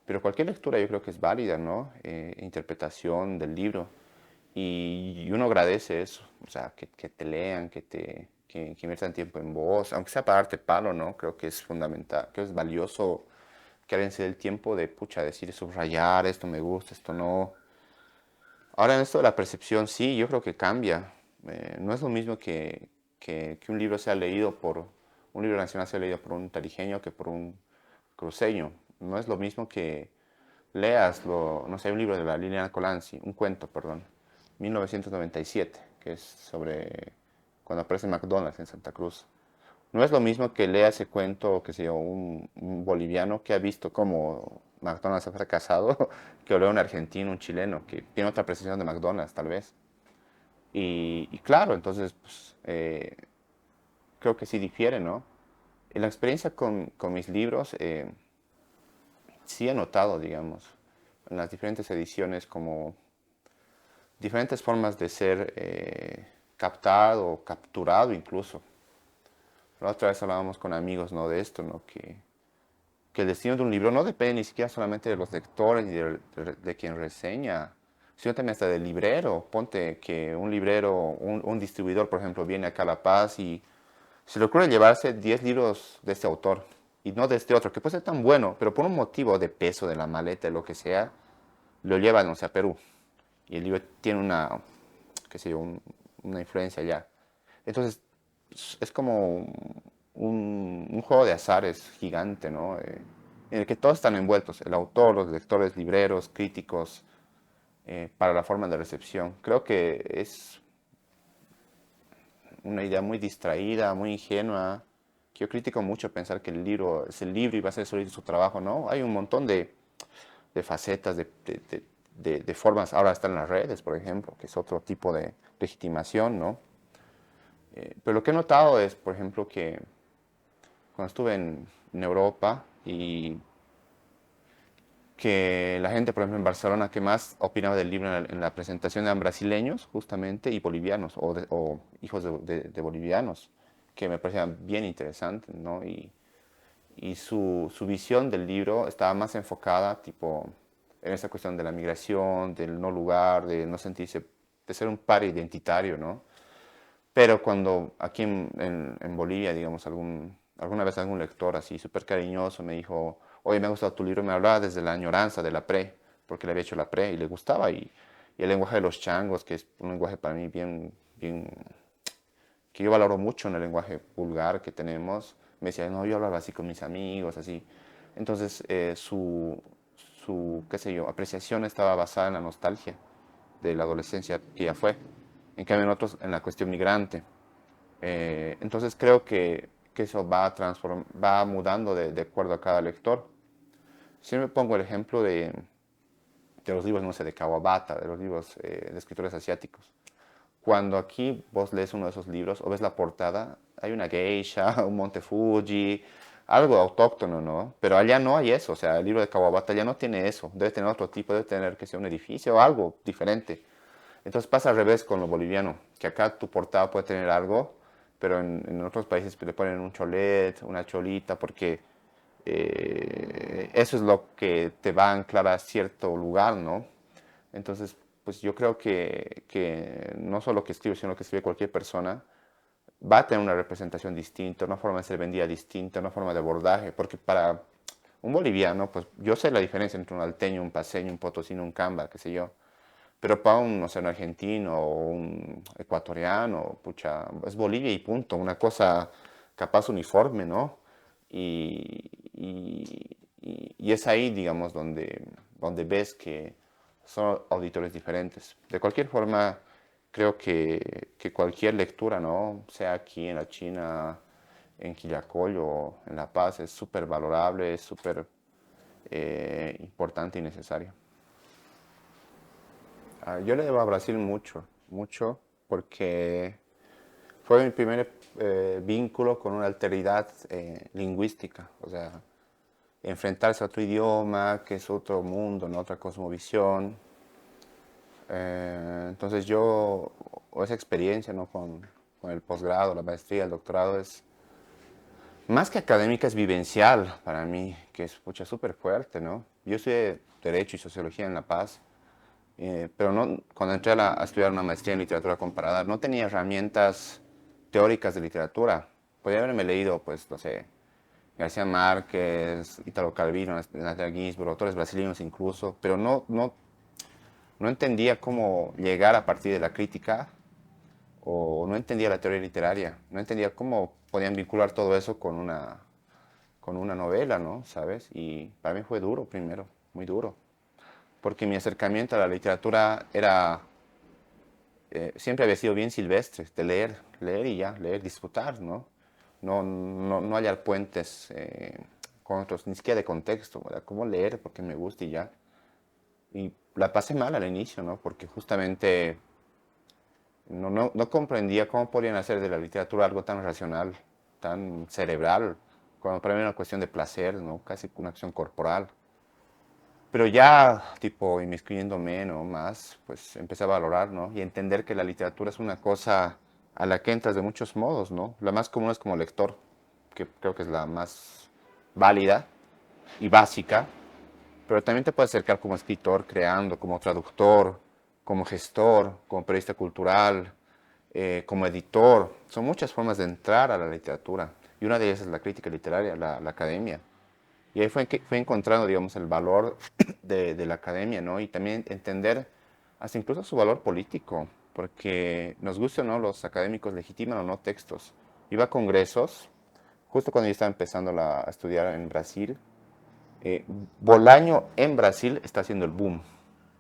Pero cualquier lectura yo creo que es válida, ¿no? Interpretación del libro. Y uno agradece eso, o sea, que te lean, que inviertan tiempo en vos, aunque sea para darte palo, ¿no? Creo que es fundamental, creo que es valioso que alguien se dé el tiempo de, pucha, decir, subrayar, esto me gusta, esto no. Ahora en esto de la percepción, sí, yo creo que cambia. No es lo mismo que un libro sea leído por, un libro nacional sea leído por un tarijeño que por un cruceño. No es lo mismo que leas, no sé, un libro de la Liliana Colanzi, un cuento, perdón, 1997, que es sobre cuando aparece McDonald's en Santa Cruz. No es lo mismo que lea ese cuento, que sé yo, un boliviano que ha visto cómo McDonald's ha fracasado, que lo lea un argentino, un chileno, que tiene otra apreciación de McDonald's, tal vez. Y claro, entonces, pues, creo que sí difiere, ¿no? En la experiencia con mis libros, sí he notado, digamos, en las diferentes ediciones como diferentes formas de ser captado, capturado incluso. La otra vez hablábamos con amigos, ¿no? De esto, ¿no? Que el destino de un libro no depende ni siquiera solamente de los lectores ni de quien reseña, sino también hasta del librero. Ponte que un librero, un distribuidor, por ejemplo, viene acá a La Paz y se le ocurre llevarse 10 libros de este autor y no de este otro, que puede ser tan bueno, pero por un motivo de peso de la maleta, de lo que sea, lo llevan, no sé, a Perú. Y el libro tiene una, qué sé yo, una influencia allá. Entonces, es como un juego de azares gigante, ¿no? En el que todos están envueltos, el autor, los lectores, libreros, críticos, para la forma de recepción. Creo que es una idea muy distraída, muy ingenua, que yo critico mucho pensar que el libro es el libro y va a ser solo su trabajo, ¿no? Hay un montón de facetas, de formas, ahora están las redes, por ejemplo, que es otro tipo de legitimación, ¿no? Pero lo que he notado es, por ejemplo, que cuando estuve en Europa y que la gente, por ejemplo, en Barcelona, que más opinaba del libro en la presentación eran brasileños, justamente, y bolivianos, o hijos de bolivianos, que me parecían bien interesantes, ¿no? Y su visión del libro estaba más enfocada, tipo, en esa cuestión de la migración, del no lugar, de no sentirse, de ser un par identitario, ¿no? Pero cuando aquí en Bolivia, digamos, alguna vez algún lector así súper cariñoso me dijo, oye, me ha gustado tu libro, me hablaba desde la añoranza de la pre. porque le había hecho la pre y le gustaba. Y el lenguaje de los changos, que es un lenguaje para mí que yo valoro mucho en el lenguaje vulgar que tenemos, me decía, no, yo hablaba así con mis amigos, así. Entonces, qué sé yo, apreciación estaba basada en la nostalgia de la adolescencia que ya fue. En cambio, en otros, en la cuestión migrante. Entonces, creo que eso va mudando de acuerdo a cada lector. Siempre pongo el ejemplo de los libros, no sé, de Kawabata, de los libros de escritores asiáticos. Cuando aquí vos lees uno de esos libros o ves la portada, hay una geisha, un monte Fuji, algo autóctono, ¿no? Pero allá no hay eso, o sea, el libro de Kawabata ya no tiene eso, debe tener otro tipo, debe tener que ser un edificio o algo diferente. Entonces pasa al revés con lo boliviano, que acá tu portada puede tener algo, pero en otros países le ponen un cholet, una cholita, porque eso es lo que te va a anclar a cierto lugar, ¿no? Entonces, pues yo creo que no solo que escribe, sino que escribe cualquier persona, va a tener una representación distinta, una forma de ser vendida distinta, una forma de abordaje, porque para un boliviano, pues yo sé la diferencia entre un alteño, un paceño, un potosino, un camba, qué sé yo, pero para un, no sé, un argentino o un ecuatoriano, pucha, es Bolivia y punto, una cosa capaz uniforme, ¿no? Y, y es ahí, digamos, donde ves que son auditores diferentes. De cualquier forma, creo que cualquier lectura, ¿no? Sea aquí en la China, en Quillacollo o en La Paz, es súper valorable, es súper importante y necesaria. Yo le debo a Brasil mucho, mucho, porque fue mi primer vínculo con una alteridad lingüística, o sea, enfrentarse a otro idioma, que es otro mundo, ¿no? Otra cosmovisión. Entonces o esa experiencia, ¿no? Con el posgrado, la maestría, el doctorado, es más que académica, es vivencial para mí, que es pucha súper fuerte, ¿no? Yo estudié Derecho y Sociología en La Paz, pero no, cuando entré a estudiar una maestría en literatura comparada, no tenía herramientas teóricas de literatura. Podría haberme leído, pues, no sé, García Márquez, Italo Calvino, Natalia Ginzburg, autores brasileños incluso, pero no entendía cómo llegar a partir de la crítica o no entendía la teoría literaria, no entendía cómo podían vincular todo eso con una novela, ¿no? ¿Sabes? Y para mí fue duro primero, muy duro, porque mi acercamiento a la literatura siempre había sido bien silvestre, de leer, leer y ya, leer, disfrutar, ¿no? No hallar puentes con otros, ni siquiera de contexto, ¿verdad? Cómo leer porque me gusta y ya. Y la pasé mal al inicio, ¿no? Porque justamente no comprendía cómo podían hacer de la literatura algo tan racional, tan cerebral, cuando para mí era una cuestión de placer, ¿no? Casi una acción corporal. Pero ya, tipo, inmiscuyéndome, ¿no? Más, pues empecé a valorar, ¿no? Y entender que la literatura es una cosa a la que entras de muchos modos, ¿no? La más común es como lector, que creo que es la más válida y básica, pero también te puedes acercar como escritor, creando, como traductor, como gestor, como periodista cultural, como editor. Son muchas formas de entrar a la literatura. Y una de ellas es la crítica literaria, la academia. Y ahí fue encontrando, digamos, el valor de la academia, ¿no? Y también entender hasta incluso su valor político, porque nos guste o no, los académicos legitiman o no textos. Iba a congresos, justo cuando yo estaba empezando a estudiar en Brasil, eh, Bolaño en Brasil está haciendo el boom.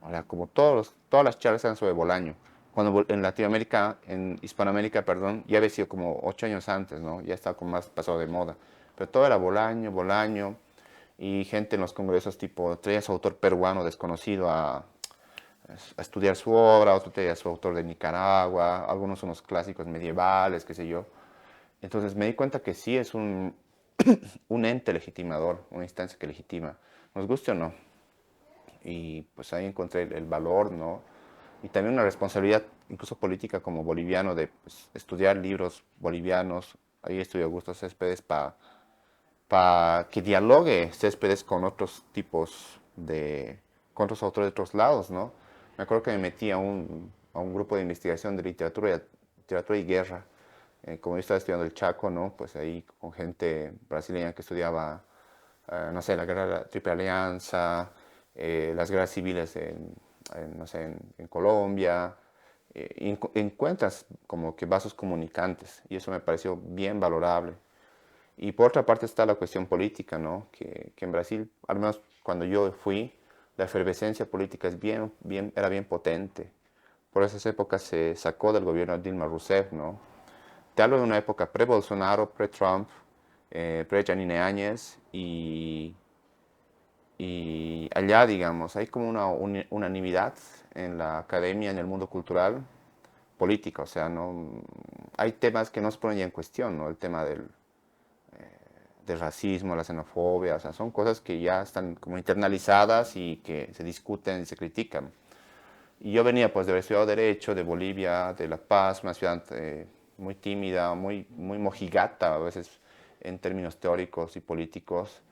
O sea, como todas las charlas eran sobre Bolaño. Cuando en Latinoamérica, en Hispanoamérica, perdón, ya había sido como 8 años antes, ¿no? Ya estaba como más pasado de moda. Pero todo era Bolaño, Bolaño. Y gente en los congresos tipo, traía a su autor peruano desconocido a estudiar su obra, otro traía a su autor de Nicaragua, algunos son los clásicos medievales, qué sé yo. Entonces me di cuenta que sí es un ente legitimador, una instancia que legitima, nos guste o no. Y pues ahí encontré el valor, ¿no? Y también una responsabilidad, incluso política como boliviano, de pues, estudiar libros bolivianos. Ahí estudió Augusto Céspedes para que dialogue Céspedes con otros tipos con otros autores de otros lados, ¿no? Me acuerdo que me metí a un grupo de investigación de literatura y guerra. Como yo estaba estudiando el Chaco, ¿no? Pues ahí con gente brasileña que estudiaba, no sé, la guerra de la Triple Alianza, las guerras civiles no sé, en Colombia, encuentras como que vasos comunicantes y eso me pareció bien valorable. Y por otra parte está la cuestión política, ¿no? Que en Brasil, al menos cuando yo fui, la efervescencia política era bien potente. Por esas épocas se sacó del gobierno de Dilma Rousseff, ¿no? Te hablo de una época pre-Bolsonaro, pre-Trump, pre-Janine Áñez y allá, digamos, hay como una unanimidad en la academia, en el mundo cultural, política, o sea, no, hay temas que no se ponen ya en cuestión, ¿no? El tema del racismo, la xenofobia, o sea, son cosas que ya están como internalizadas y que se discuten y se critican. Y yo venía pues de haber estudiado Derecho, de Bolivia, de La Paz, una ciudad muy tímida, muy mojigata a veces en términos teóricos y políticos.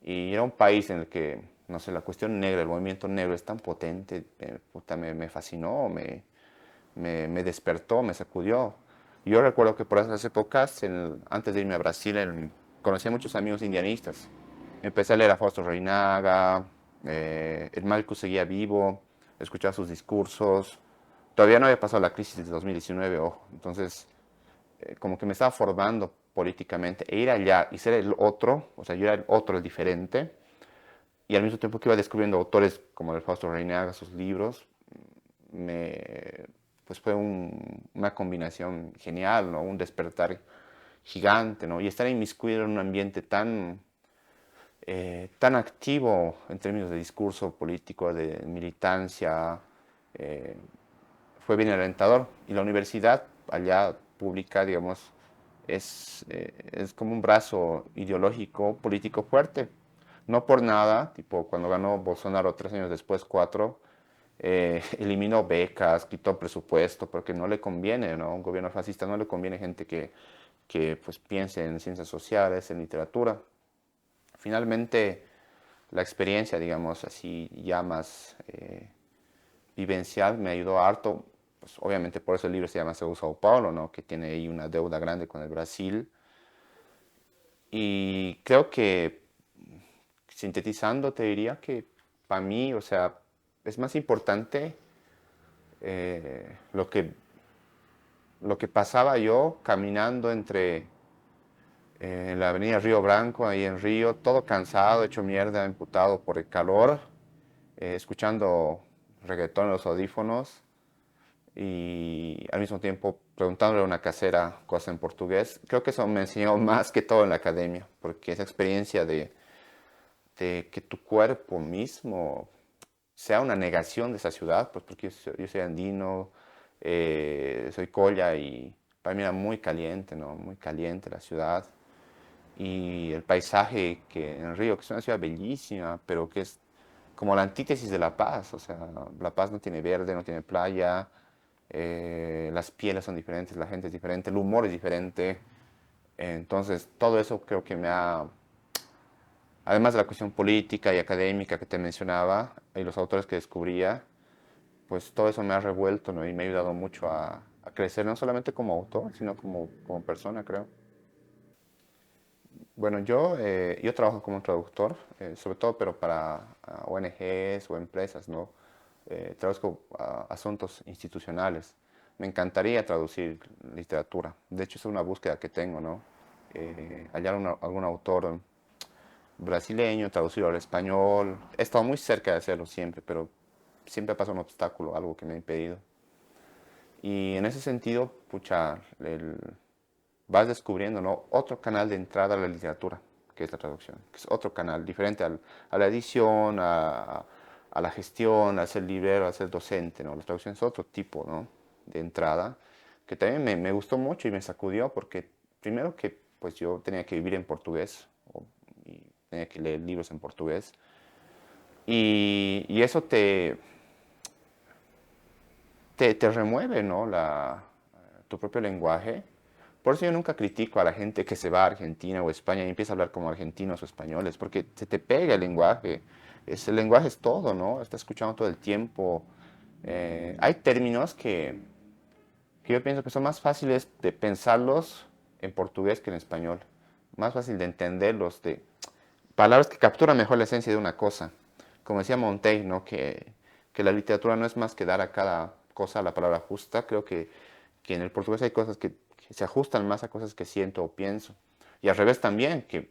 Y era un país en el que, no sé, la cuestión negra, el movimiento negro es tan potente, puta, me fascinó, me despertó, me sacudió. Yo recuerdo que por esas épocas, antes de irme a Brasil, conocí a muchos amigos indianistas. Empecé a leer a Fausto Reinaga, el Malthus seguía vivo, escuchaba sus discursos. Todavía no había pasado la crisis de 2019, ojo. Entonces, como que me estaba formando políticamente. E ir allá y ser el otro, o sea, yo era el otro, el diferente, y al mismo tiempo que iba descubriendo autores como el Fausto Reinaga, sus libros, me, pues fue una combinación genial, ¿no? Un despertar gigante, ¿no? Y estar inmiscuido en un ambiente tan activo en términos de discurso político, de militancia, eh, fue bien alentador. Y la universidad allá pública, digamos, es como un brazo ideológico, político fuerte. No por nada, tipo cuando ganó Bolsonaro 3 años después, cuatro, eliminó becas, quitó presupuesto, porque no le conviene, ¿no? Un gobierno fascista no le conviene gente que pues piense en ciencias sociales, en literatura. Finalmente, la experiencia, digamos, así ya más vivencial me ayudó harto. Pues, obviamente por eso el libro se llama Sao Paulo, ¿no? Que tiene ahí una deuda grande con el Brasil. Y creo que, sintetizando, te diría que para mí, o sea, es más importante lo que pasaba yo caminando en la avenida Río Branco, ahí en Río, todo cansado, hecho mierda, imputado por el calor, escuchando reggaetón en los audífonos y al mismo tiempo preguntándole a una casera cosas en portugués. Creo que eso me enseñó más que todo en la academia, porque esa experiencia de que tu cuerpo mismo sea una negación de esa ciudad, pues porque yo soy andino, soy colla y para mí era muy caliente, ¿no? Muy caliente la ciudad. Y el paisaje que en Río, que es una ciudad bellísima, pero que es como la antítesis de La Paz, o sea, La Paz no tiene verde, no tiene playa, las pieles son diferentes, la gente es diferente, el humor es diferente. Entonces, todo eso creo que además de la cuestión política y académica que te mencionaba y los autores que descubría, pues todo eso me ha revuelto, ¿no? Y me ha ayudado mucho a crecer, no solamente como autor, sino como persona, creo. Bueno, yo trabajo como traductor, sobre todo, pero para ONGs o empresas, ¿no? Traduzco asuntos institucionales. Me encantaría traducir literatura. De hecho, es una búsqueda que tengo, ¿no? Hallar algún autor brasileño, traducirlo al español. He estado muy cerca de hacerlo siempre, pero siempre pasa un obstáculo, algo que me ha impedido. Y en ese sentido, pucha, vas descubriendo, ¿no? Otro canal de entrada a la literatura, que es la traducción, que es otro canal diferente a la edición, a la gestión, a ser librero, a ser docente, ¿no? La traducción es otro tipo, ¿no? De entrada, que también me gustó mucho y me sacudió porque primero que pues yo tenía que vivir en portugués y tenía que leer libros en portugués y eso te remueve, ¿no? Tu propio lenguaje. Por eso yo nunca critico a la gente que se va a Argentina o España y empieza a hablar como argentinos o españoles, porque se te pega el lenguaje. El lenguaje es todo, ¿no? Estás escuchando todo el tiempo. Hay términos que yo pienso que son más fáciles de pensarlos en portugués que en español. Más fácil de entenderlos, de palabras que capturan mejor la esencia de una cosa. como decía Montaigne, ¿no? Que la literatura no es más que dar a cada cosa la palabra justa. Creo que en el portugués hay cosas que se ajustan más a cosas que siento o pienso. Y al revés también, que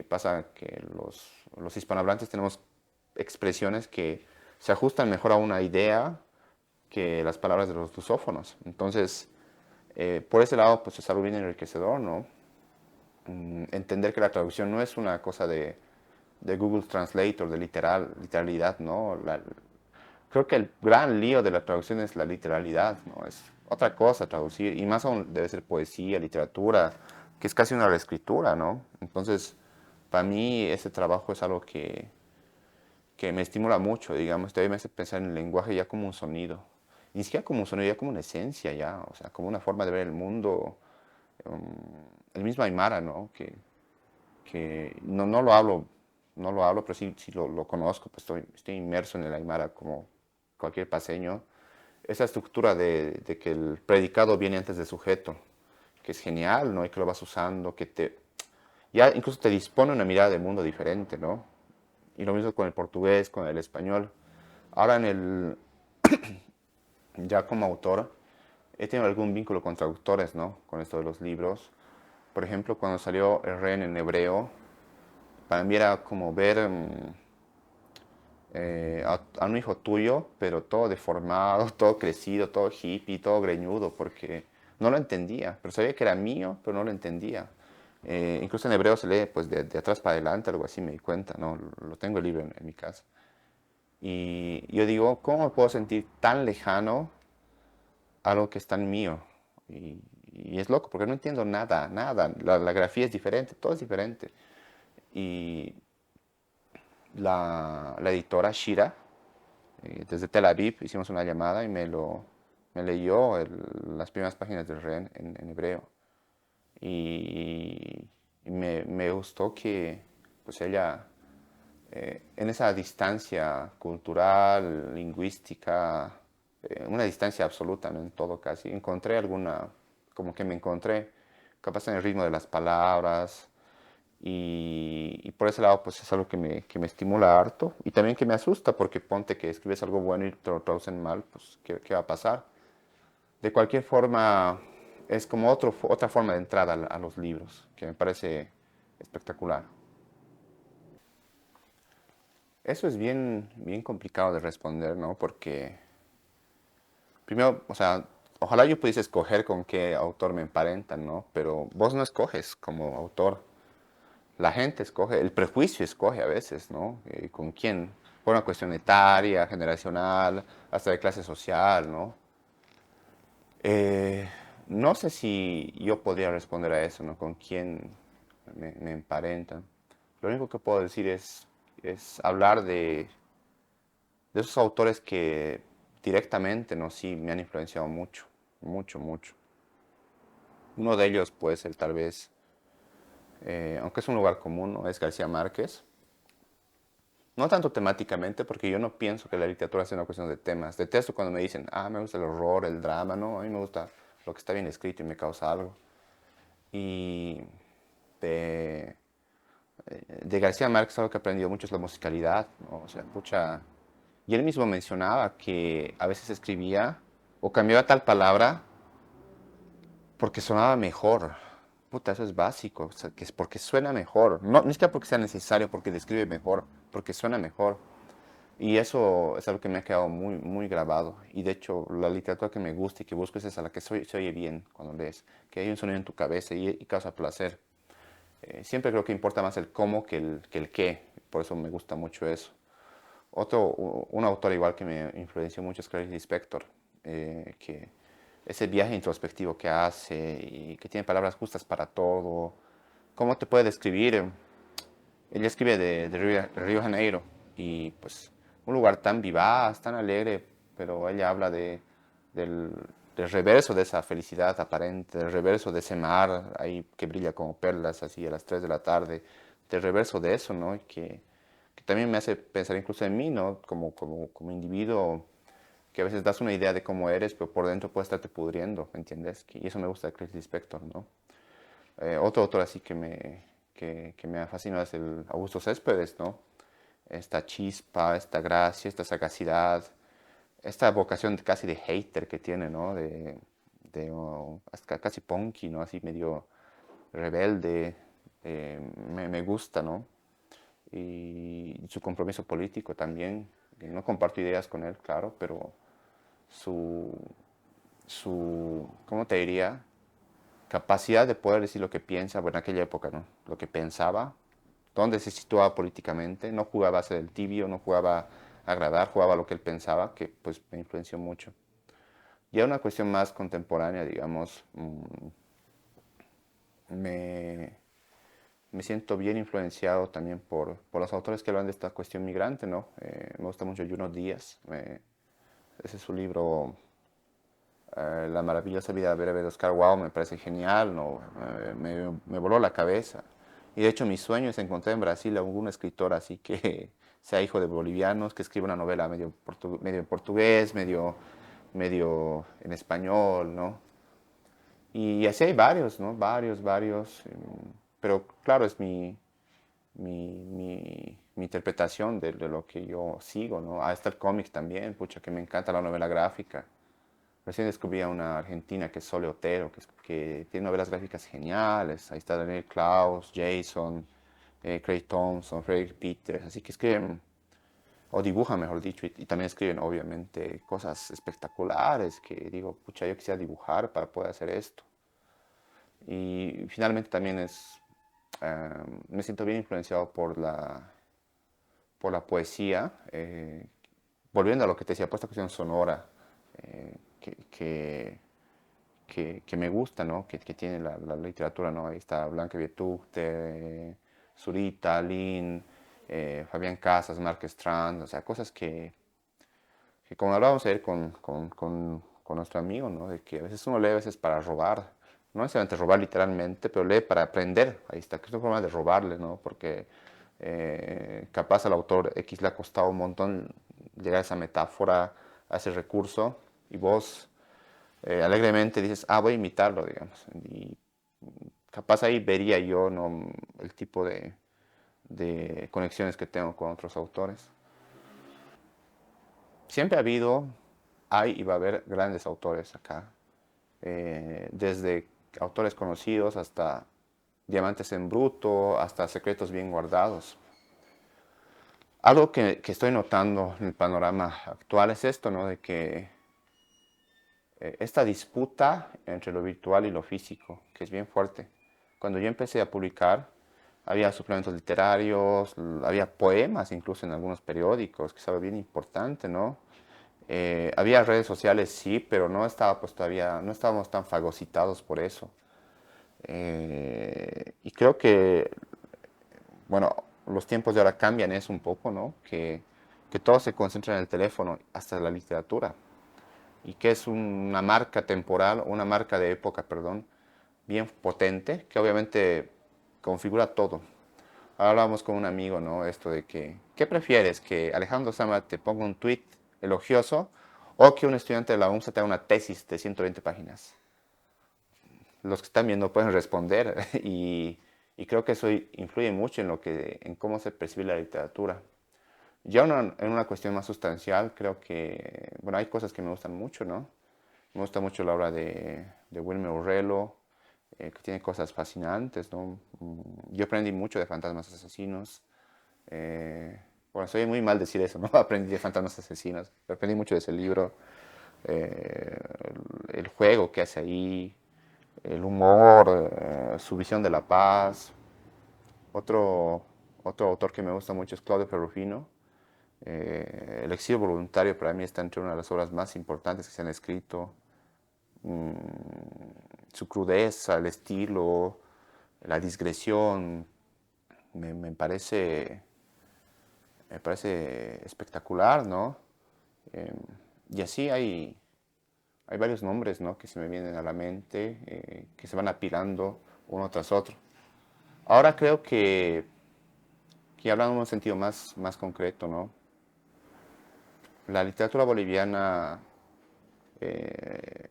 pasa que los hispanohablantes tenemos expresiones que se ajustan mejor a una idea que las palabras de los lusófonos. Entonces, por ese lado, pues es algo bien enriquecedor, ¿no? Entender que la traducción no es una cosa de Google Translator, de literalidad, ¿no? Creo que el gran lío de la traducción es la literalidad, ¿no? Es otra cosa traducir, y más aún debe ser poesía, literatura, que es casi una reescritura, ¿no? Entonces, para mí ese trabajo es algo que me estimula mucho, digamos, todavía me hace pensar en el lenguaje ya como un sonido, ni siquiera como un sonido, ya como una esencia, ya, o sea, como una forma de ver el mundo, el mismo Aymara, ¿no? Que no lo hablo, no lo hablo, pero sí lo conozco, pues estoy inmerso en el Aymara como cualquier paseño. Esa estructura de que el predicado viene antes del sujeto, que es genial, ¿no? Y que lo vas usando, ya incluso te dispone una mirada del mundo diferente, ¿no? Y lo mismo con el portugués, con el español. Ahora ya como autor, he tenido algún vínculo con traductores, ¿no? Con esto de los libros. Por ejemplo, cuando salió el Ren en hebreo, para mí era como ver a un hijo tuyo, pero todo deformado, todo crecido, todo hippie, todo greñudo, porque no lo entendía, pero sabía que era mío, pero no lo entendía. Incluso en hebreo se lee pues de atrás para adelante, algo así me di cuenta, ¿no? Lo tengo el libro en mi casa. Y yo digo, ¿cómo me puedo sentir tan lejano a algo que es tan mío? Y es loco, porque no entiendo nada, nada. La grafía es diferente, todo es diferente. Y la editora Shira, desde Tel Aviv hicimos una llamada y me leyó las primeras páginas del REN en hebreo. Y me gustó que pues ella, en esa distancia cultural, lingüística, una distancia absoluta, ¿no? En todo casi, encontré como que me encontré capaz en el ritmo de las palabras, y por ese lado, pues es algo que me estimula harto y también que me asusta, porque ponte que escribes algo bueno y te lo traducen mal, pues ¿qué va a pasar? De cualquier forma, es como otra forma de entrada a los libros, que me parece espectacular. Eso es bien complicado de responder, ¿no? Porque, primero, o sea, ojalá yo pudiese escoger con qué autor me emparentan, ¿no? Pero vos no escoges como autor. La gente escoge, el prejuicio escoge a veces, ¿no? ¿Con quién? Por una cuestión etaria, generacional, hasta de clase social, ¿no? Eh, no sé si yo podría responder a eso, ¿no? ¿Con quién me emparentan? Lo único que puedo decir es hablar de esos autores que directamente, ¿no? Sí, me han influenciado mucho, mucho, mucho. Uno de ellos puede ser tal vez, aunque es un lugar común, ¿no? Es García Márquez. No tanto temáticamente, porque yo no pienso que la literatura sea una cuestión de temas. Detesto cuando me dicen, me gusta el horror, el drama, no, a mí me gusta lo que está bien escrito y me causa algo. Y de, de García Márquez algo que he aprendido mucho es la musicalidad, ¿no? O sea, pucha. Y él mismo mencionaba que a veces escribía o cambiaba tal palabra porque sonaba mejor. Puta, eso es básico, o sea, que es porque suena mejor. No, ni siquiera porque sea necesario, porque describe mejor, porque suena mejor. Y eso es algo que me ha quedado muy grabado. Y de hecho, la literatura que me gusta y que busco es esa, la que se oye bien cuando lees, que hay un sonido en tu cabeza y causa placer. Siempre creo que importa más el cómo que el qué. Por eso me gusta mucho eso. Un autor igual que me influenció mucho es Clarice Lispector, que ese viaje introspectivo que hace y que tiene palabras justas para todo. ¿Cómo te puede describir? Ella escribe de Río de Janeiro y pues un lugar tan vivaz, tan alegre, pero ella habla del, del reverso de esa felicidad aparente, del reverso de ese mar ahí que brilla como perlas así a las 3 de la tarde, del reverso de eso, ¿no? Y que también me hace pensar incluso en mí, ¿no? Como individuo, que a veces das una idea de cómo eres, pero por dentro puedes estarte pudriendo, ¿me entiendes? Y eso me gusta de Clarice Lispector, ¿no? Otro autor así que me ha fascinado es el Augusto Céspedes, ¿no? esta chispa, esta gracia, esta sagacidad, esta vocación casi de hater que tiene, ¿no? Hasta casi punky, ¿no? Así medio rebelde, me gusta, ¿no? Y su compromiso político también. No comparto ideas con él, claro, pero su, ¿cómo te diría? Capacidad de poder decir lo que piensa, bueno, en aquella época, ¿no? Lo que pensaba, dónde se situaba políticamente, no jugaba a ser el tibio, no jugaba a agradar, jugaba lo que él pensaba, que pues me influenció mucho. Ya una cuestión más contemporánea, digamos, me, me siento bien influenciado también por los autores que hablan de esta cuestión migrante, ¿no? Me gusta mucho Junot Díaz, ese es su libro La maravillosa vida breve de Oscar Wilde, me parece genial, ¿no? Me voló la cabeza. Y de hecho mi sueño es encontrar en Brasil a algún escritor así que sea hijo de bolivianos, que escriba una novela medio en portugués, medio en español, ¿no? Y así hay varios, ¿no? Varios. Pero claro, es mi interpretación de lo que yo sigo, ¿no? Ah, está el cómic también, pucha, que me encanta la novela gráfica. Recién descubrí a una argentina que es Sole Otero, que tiene novelas gráficas geniales. Ahí está Daniel Klaus, Jason, Craig Thompson, Frederick Peters. Así que escriben, o dibujan, mejor dicho, y también escriben, obviamente, cosas espectaculares que digo, pucha, yo quisiera dibujar para poder hacer esto. Y finalmente también me siento bien influenciado por la poesía. Volviendo a lo que te decía, por esta cuestión sonora, eh, que, que, que me gusta, ¿no? Que tiene la literatura, ¿no? Ahí está Blanca Vietugte, Zurita, Lin, Fabián Casas, Mark Strand, o sea, cosas que como hablábamos ayer con nuestro amigo, ¿no? De que a veces uno lee a veces para robar, no necesariamente robar literalmente, pero lee para aprender, ahí está, que es una forma de robarle, ¿no? Porque capaz al autor X le ha costado un montón llegar a esa metáfora, a ese recurso, y vos alegremente dices, ah, voy a imitarlo, digamos. Y capaz ahí vería yo, ¿no? El tipo de conexiones que tengo con otros autores. Siempre ha habido, hay y va a haber grandes autores acá, desde autores conocidos hasta diamantes en bruto, hasta secretos bien guardados. Algo que estoy notando en el panorama actual es esto, ¿no? De que esta disputa entre lo virtual y lo físico, que es bien fuerte. Cuando yo empecé a publicar, había suplementos literarios, había poemas incluso en algunos periódicos, que es algo bien importante, ¿no? Había redes sociales, sí, pero no estaba pues todavía, no estábamos tan fagocitados por eso. Y creo que, bueno, los tiempos de ahora cambian eso un poco, ¿no? Que todo se concentra en el teléfono, hasta la literatura. Y que es una marca temporal, una marca de época, perdón, bien potente, que obviamente configura todo. Hablábamos con un amigo, ¿no? Esto de que, ¿qué prefieres? ¿Que Alejandro Sama te ponga un tweet elogioso o que un estudiante de la UNSA te haga una tesis de 120 páginas? Los que están viendo pueden responder y creo que eso influye mucho en cómo se percibe la literatura. Ya en una cuestión más sustancial, creo que, bueno, hay cosas que me gustan mucho, ¿no? Me gusta mucho la obra de Wilmer Urrello, que tiene cosas fascinantes, ¿no? Yo aprendí mucho de Fantasmas Asesinos. eh, bueno, soy muy mal decir eso, ¿no? Aprendí de Fantasmas Asesinos, pero aprendí mucho de ese libro. eh, el juego que hace ahí, el humor, su visión de la paz. Otro, otro autor que me gusta mucho es Claudio Ferrufino. El exilio voluntario para mí está entre una de las obras más importantes que se han escrito. Mm, su crudeza, el estilo, la discreción, me, me parece, me parece espectacular, ¿no? Eh, y así hay varios nombres, ¿no? Que se me vienen a la mente, que se van apilando uno tras otro. Ahora creo que hablando en un sentido más concreto, ¿no? La literatura boliviana eh,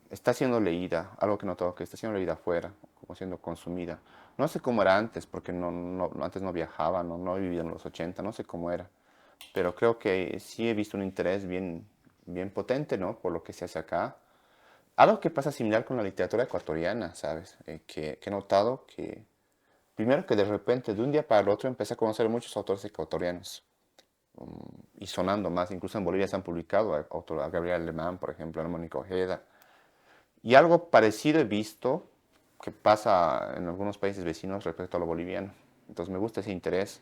está siendo leída, algo que he notado que está siendo leída afuera, o siendo consumida. No sé cómo era antes, porque antes no viajaba, no he vivido en los 80, no sé cómo era. Pero creo que sí he visto un interés bien potente, ¿no? Por lo que se hace acá. Algo que pasa similar con la literatura ecuatoriana, ¿sabes? Que he notado que, primero que de repente, de un día para el otro, empecé a conocer muchos autores ecuatorianos. Y sonando más, incluso en Bolivia se han publicado a Gabriel Alemán, por ejemplo, a Mónica Ojeda. Y algo parecido he visto que pasa en algunos países vecinos respecto a lo boliviano. Entonces me gusta ese interés.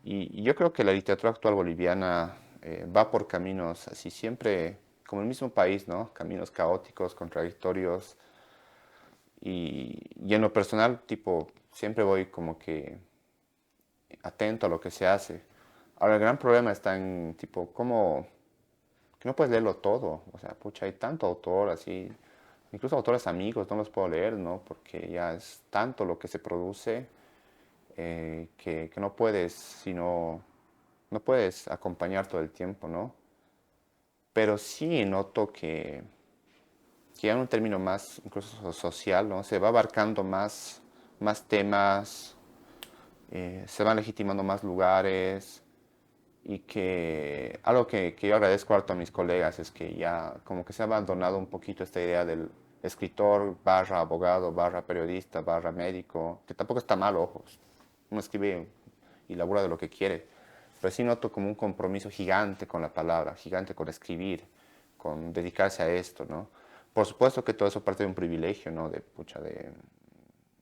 Y yo creo que la literatura actual boliviana va por caminos así siempre, como el mismo país, ¿no? Caminos caóticos, contradictorios. Y en lo personal, tipo, siempre voy como que atento a lo que se hace. Ahora, el gran problema está en, tipo, cómo, que no puedes leerlo todo. O sea, pucha, hay tanto autor así, incluso autores amigos, no los puedo leer, ¿no? Porque ya es tanto lo que se produce que no puedes, sino, no puedes acompañar todo el tiempo, ¿no? Pero sí noto que ya en un término más, incluso social, ¿no? Se va abarcando más temas, se van legitimando más lugares, y que algo que yo agradezco harto a mis colegas es que ya como que se ha abandonado un poquito esta idea del escritor barra abogado barra periodista barra médico, que tampoco está mal, ojos. Uno escribe y labura de lo que quiere, pero sí noto como un compromiso gigante con la palabra, gigante con escribir, con dedicarse a esto, ¿no? Por supuesto que todo eso parte de un privilegio, ¿no? De, pucha,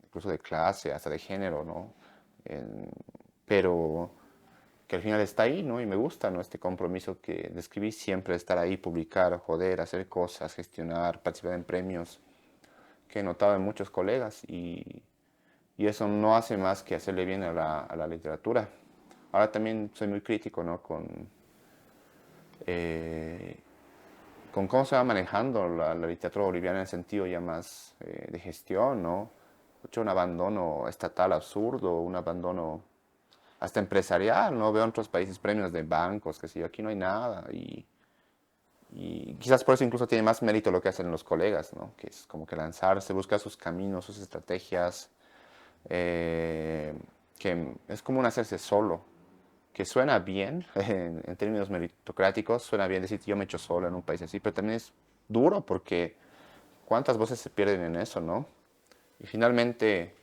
incluso de clase, hasta de género, ¿no? En- pero que al final está ahí, ¿no? Y me gusta, ¿no? Este compromiso que describí siempre, estar ahí, publicar, joder, hacer cosas, gestionar, participar en premios, que he notado en muchos colegas y eso no hace más que hacerle bien a la literatura. Ahora también soy muy crítico, ¿no? Eh, con cómo se va manejando la literatura boliviana en el sentido ya más de gestión, ¿no? Mucho un abandono estatal absurdo, un abandono hasta empresarial, ¿no? Veo en otros países premios de bancos, que sé yo, aquí no hay nada. Y quizás por eso incluso tiene más mérito lo que hacen los colegas, ¿no? Que es como que lanzarse, buscar sus caminos, sus estrategias, eh, que es como un hacerse solo, que suena bien en términos meritocráticos, suena bien decir yo me echo solo en un país así, pero también es duro porque cuántas voces se pierden en eso, ¿no? Y finalmente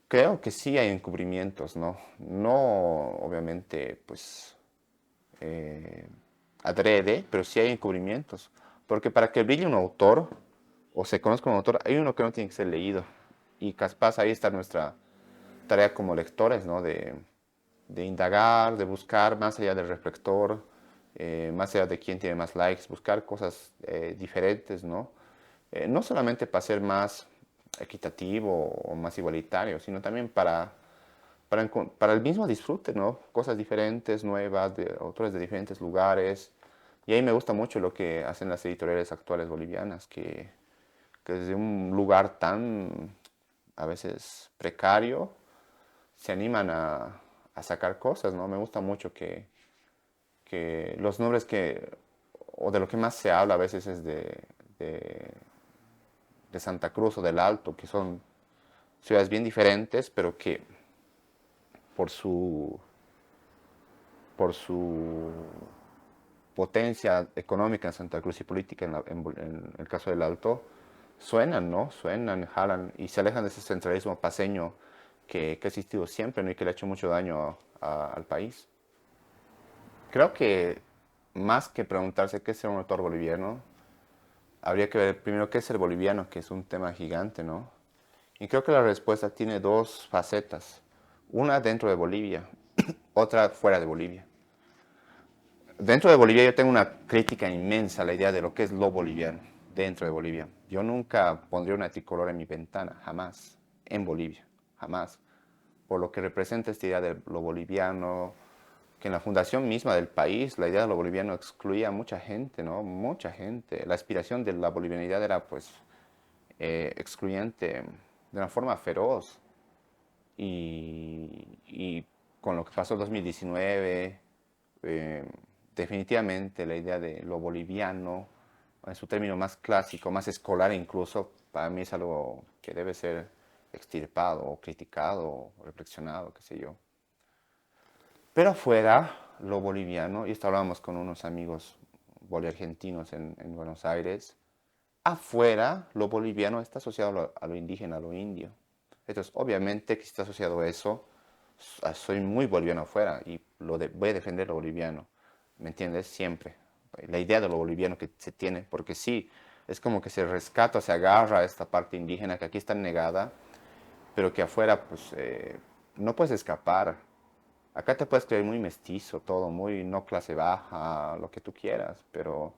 creo que sí hay encubrimientos, ¿no? No, obviamente, pues, eh, adrede, pero sí hay encubrimientos. Porque para que brille un autor, o se conozca un autor, hay uno que no tiene que ser leído. Y capaz ahí está nuestra tarea como lectores, ¿no? De indagar, de buscar más allá del reflector, más allá de quién tiene más likes, buscar cosas diferentes, ¿no? No solamente para ser más equitativo o más igualitario, sino también para el mismo disfrute, ¿no? Cosas diferentes, nuevas, de autores de diferentes lugares. Y ahí me gusta mucho lo que hacen las editoriales actuales bolivianas, que desde un lugar tan a veces precario se animan a sacar cosas, ¿no? Me gusta mucho que los nombres o de lo que más se habla a veces es de, de Santa Cruz o del Alto, que son ciudades bien diferentes, pero que por su, por su potencia económica en Santa Cruz y política en el caso del Alto, suenan, ¿no? Suenan, jalan y se alejan de ese centralismo paseño que ha existido siempre, ¿no? Y que le ha hecho mucho daño al país. Creo que más que preguntarse qué es ser un autor boliviano, habría que ver primero qué es ser boliviano, que es un tema gigante, ¿no? Y creo que la respuesta tiene dos facetas. Una dentro de Bolivia, otra fuera de Bolivia. Dentro de Bolivia yo tengo una crítica inmensa a la idea de lo que es lo boliviano dentro de Bolivia. Yo nunca pondría una tricolor en mi ventana, jamás, en Bolivia, jamás. Por lo que representa esta idea de lo boliviano, que en la fundación misma del país, la idea de lo boliviano excluía a mucha gente, ¿no? Mucha gente. La aspiración de la bolivianidad era, pues, excluyente de una forma feroz. Y con lo que pasó en 2019, eh, definitivamente la idea de lo boliviano, en su término más clásico, más escolar incluso, para mí es algo que debe ser extirpado o criticado o reflexionado, qué sé yo. Pero afuera, lo boliviano, y esto hablábamos con unos amigos boliargentinos en Buenos Aires, afuera, lo boliviano está asociado a lo indígena, a lo indio. Entonces, obviamente que si está asociado a eso, soy muy boliviano afuera y voy a defender lo boliviano. ¿Me entiendes? Siempre. La idea de lo boliviano que se tiene, porque sí, es como que se rescata, se agarra a esta parte indígena que aquí está negada, pero que afuera, pues, no puedes escapar. Acá te puedes creer muy mestizo, todo, muy no clase baja, lo que tú quieras, pero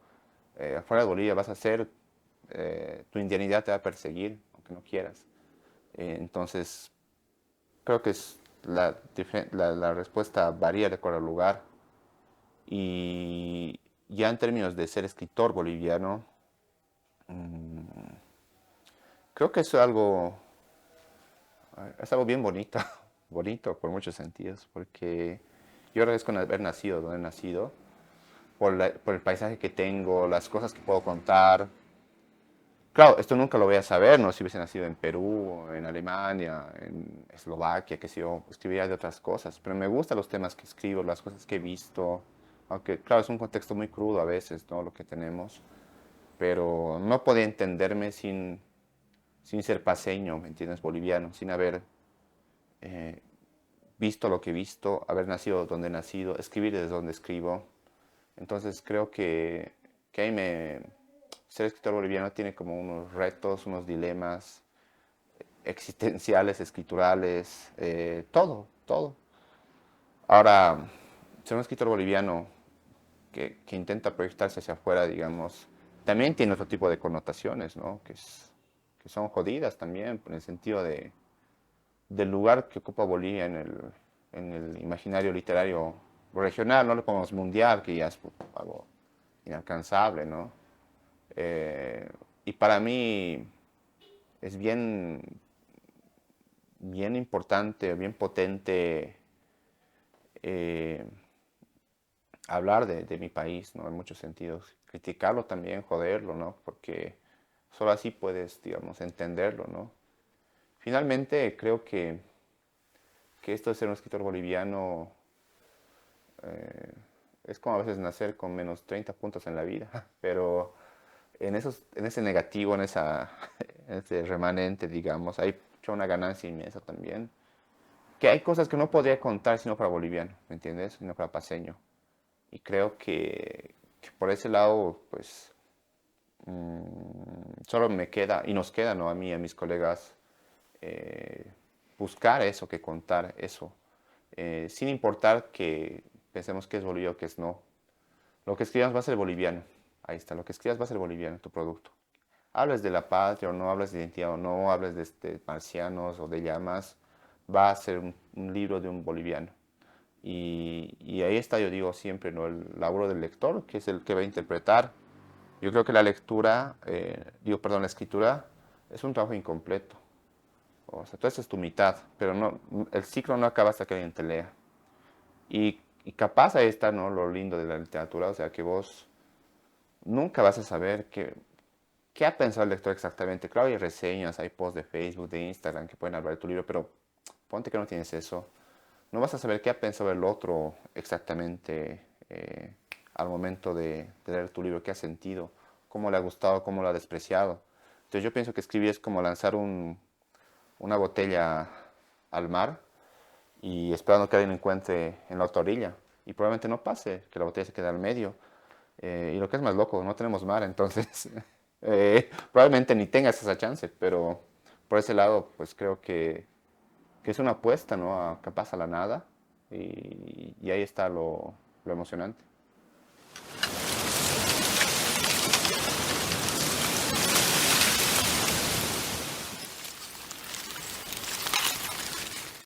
afuera de Bolivia vas a ser, tu indianidad te va a perseguir, aunque no quieras. Entonces, creo que la respuesta varía de acuerdo al lugar. Y ya en términos de ser escritor boliviano, creo que es algo bien bonito, bonito por muchos sentidos, porque yo agradezco haber nacido donde he nacido, por el paisaje que tengo, las cosas que puedo contar. Claro, esto nunca lo voy a saber, ¿no? Si hubiese nacido en Perú, en Alemania, en Eslovaquia, qué sé yo, escribiría de otras cosas. Pero me gustan los temas que escribo, las cosas que he visto. Aunque, claro, es un contexto muy crudo a veces, ¿no? Lo que tenemos. Pero no podía entenderme sin ser paseño, ¿me entiendes? Boliviano, sin haber eh, visto lo que he visto, haber nacido donde he nacido, escribir desde donde escribo. Entonces creo que ahí ser escritor boliviano tiene como unos retos, unos dilemas existenciales, escriturales, todo, todo. Ahora, ser un escritor boliviano que intenta proyectarse hacia afuera, digamos, también tiene otro tipo de connotaciones, ¿no? Que son jodidas también, en el sentido del lugar que ocupa Bolivia en el imaginario literario regional, no lo ponemos mundial, que ya es algo inalcanzable, ¿no? Y para mí es bien importante, bien potente eh, hablar de mi país, ¿no? En muchos sentidos. Criticarlo también, joderlo, ¿no? Porque solo así puedes, digamos, entenderlo, ¿no? Finalmente, creo que esto de ser un escritor boliviano eh, es como a veces nacer con menos 30 puntos en la vida, pero en ese negativo, en ese remanente, digamos, hay hecho una ganancia inmensa también. Que hay cosas que no podría contar sino para boliviano, ¿me entiendes? Sino para paseño. Y creo que por ese lado, pues, solo me queda, y nos queda, ¿no? A mí y a mis colegas, eh, buscar eso, que contar eso, sin importar que pensemos que es Bolivia o que es no. Lo que escribas va a ser boliviano, ahí está, lo que escribas va a ser boliviano, tu producto. Hables de la patria o no, hables de identidad o no, hables de marcianos o de llamas, va a ser un libro de un boliviano. Y ahí está, yo digo siempre, ¿no? El laburo del lector, que es el que va a interpretar. Yo creo que la lectura, perdón, la escritura es un trabajo incompleto. O sea, tú haces tu mitad, pero no, el ciclo no acaba hasta que alguien te lea. Y capaz ahí está, ¿no? Lo lindo de la literatura, o sea, que vos nunca vas a saber qué ha pensado el lector exactamente. Claro, hay reseñas, hay posts de Facebook, de Instagram que pueden hablar de tu libro, pero ponte que no tienes eso. No vas a saber qué ha pensado el otro exactamente al momento de leer tu libro, qué ha sentido, cómo le ha gustado, cómo lo ha despreciado. Entonces yo pienso que escribir es como lanzar una botella al mar y esperando que alguien lo encuentre en la otra orilla. Y probablemente no pase, que la botella se quede al medio. Y lo que es más loco, no tenemos mar, entonces probablemente ni tengas esa chance, pero por ese lado, pues creo que es una apuesta, ¿no? A capaz a la nada, y ahí está lo emocionante.